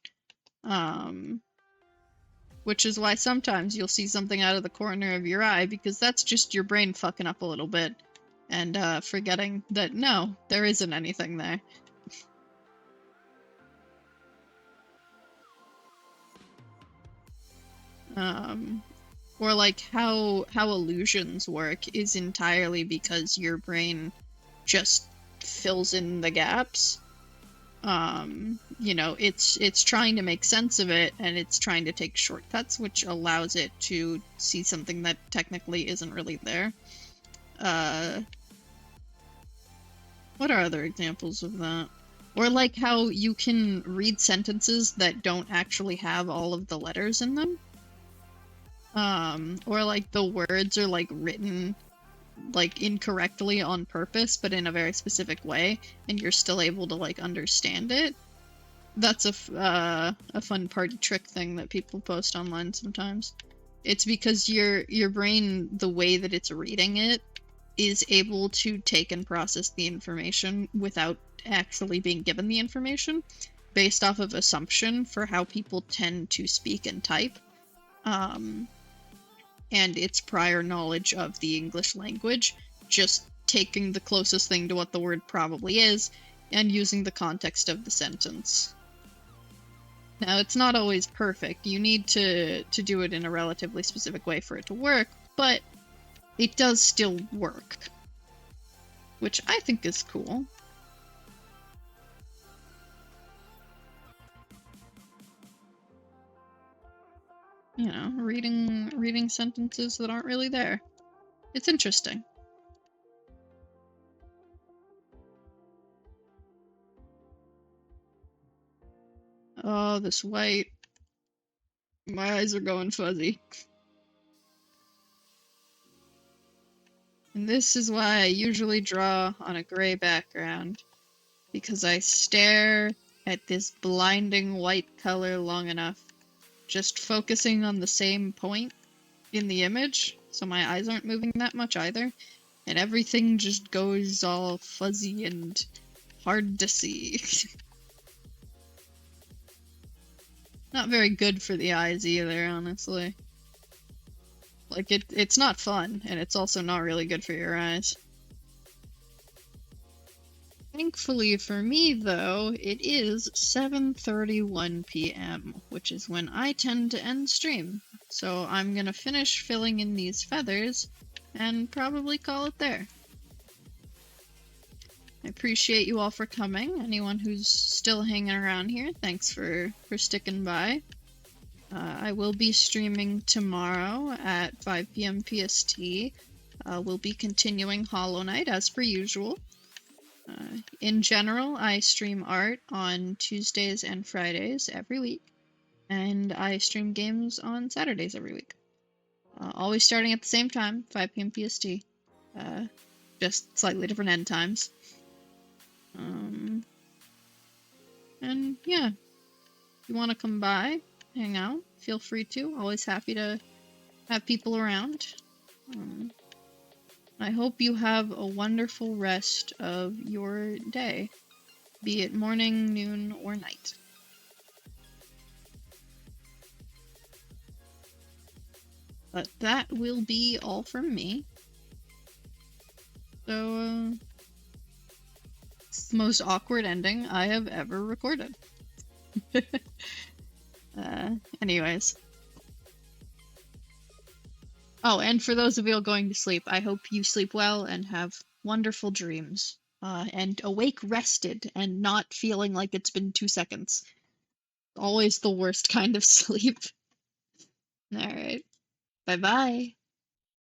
Which is why sometimes you'll see something out of the corner of your eye because that's just your brain fucking up a little bit and forgetting that no, there isn't anything there. Or like how illusions work is entirely because your brain just fills in the gaps. You know, it's trying to make sense of it, and it's trying to take shortcuts, which allows it to see something that technically isn't really there. What are other examples of that? Or like how you can read sentences that don't actually have all of the letters in them. Or like the words are like written like incorrectly on purpose, but in a very specific way, and you're still able to like understand it. That's a fun party trick thing that people post online sometimes. It's because your brain, the way that it's reading it, is able to take and process the information without actually being given the information, based off of assumption for how people tend to speak and type. And its prior knowledge of the English language, just taking the closest thing to what the word probably is, and using the context of the sentence. Now, it's not always perfect. You need to do it in a relatively specific way for it to work, but it does still work. Which I think is cool. You know, reading sentences that aren't really there. It's interesting. Oh, this white. My eyes are going fuzzy. And this is why I usually draw on a gray background, because I stare at this blinding white color long enough, just focusing on the same point in the image, so my eyes aren't moving that much either, and everything just goes all fuzzy and hard to see. Not very good for the eyes either, honestly. Like, it's not fun, and it's also not really good for your eyes. Thankfully for me, though, it is 7:31 p.m., which is when I tend to end stream. So I'm gonna finish filling in these feathers and probably call it there. I appreciate you all for coming. Anyone who's still hanging around here, thanks for sticking by. I will be streaming tomorrow at 5 p.m. PST. We'll be continuing Hollow Knight as per usual. In general, I stream art on Tuesdays and Fridays every week, and I stream games on Saturdays every week. Always starting at the same time, 5 p.m. PST. Just slightly different end times. And yeah, if you want to come by, hang out, feel free to. Always happy to have people around. I hope you have a wonderful rest of your day, be it morning, noon, or night. But that will be all from me. So, it's the most awkward ending I have ever recorded. Anyways. Oh, and for those of you going to sleep, I hope you sleep well and have wonderful dreams. And awake rested and not feeling like it's been 2 seconds. Always the worst kind of sleep. Alright. Bye-bye.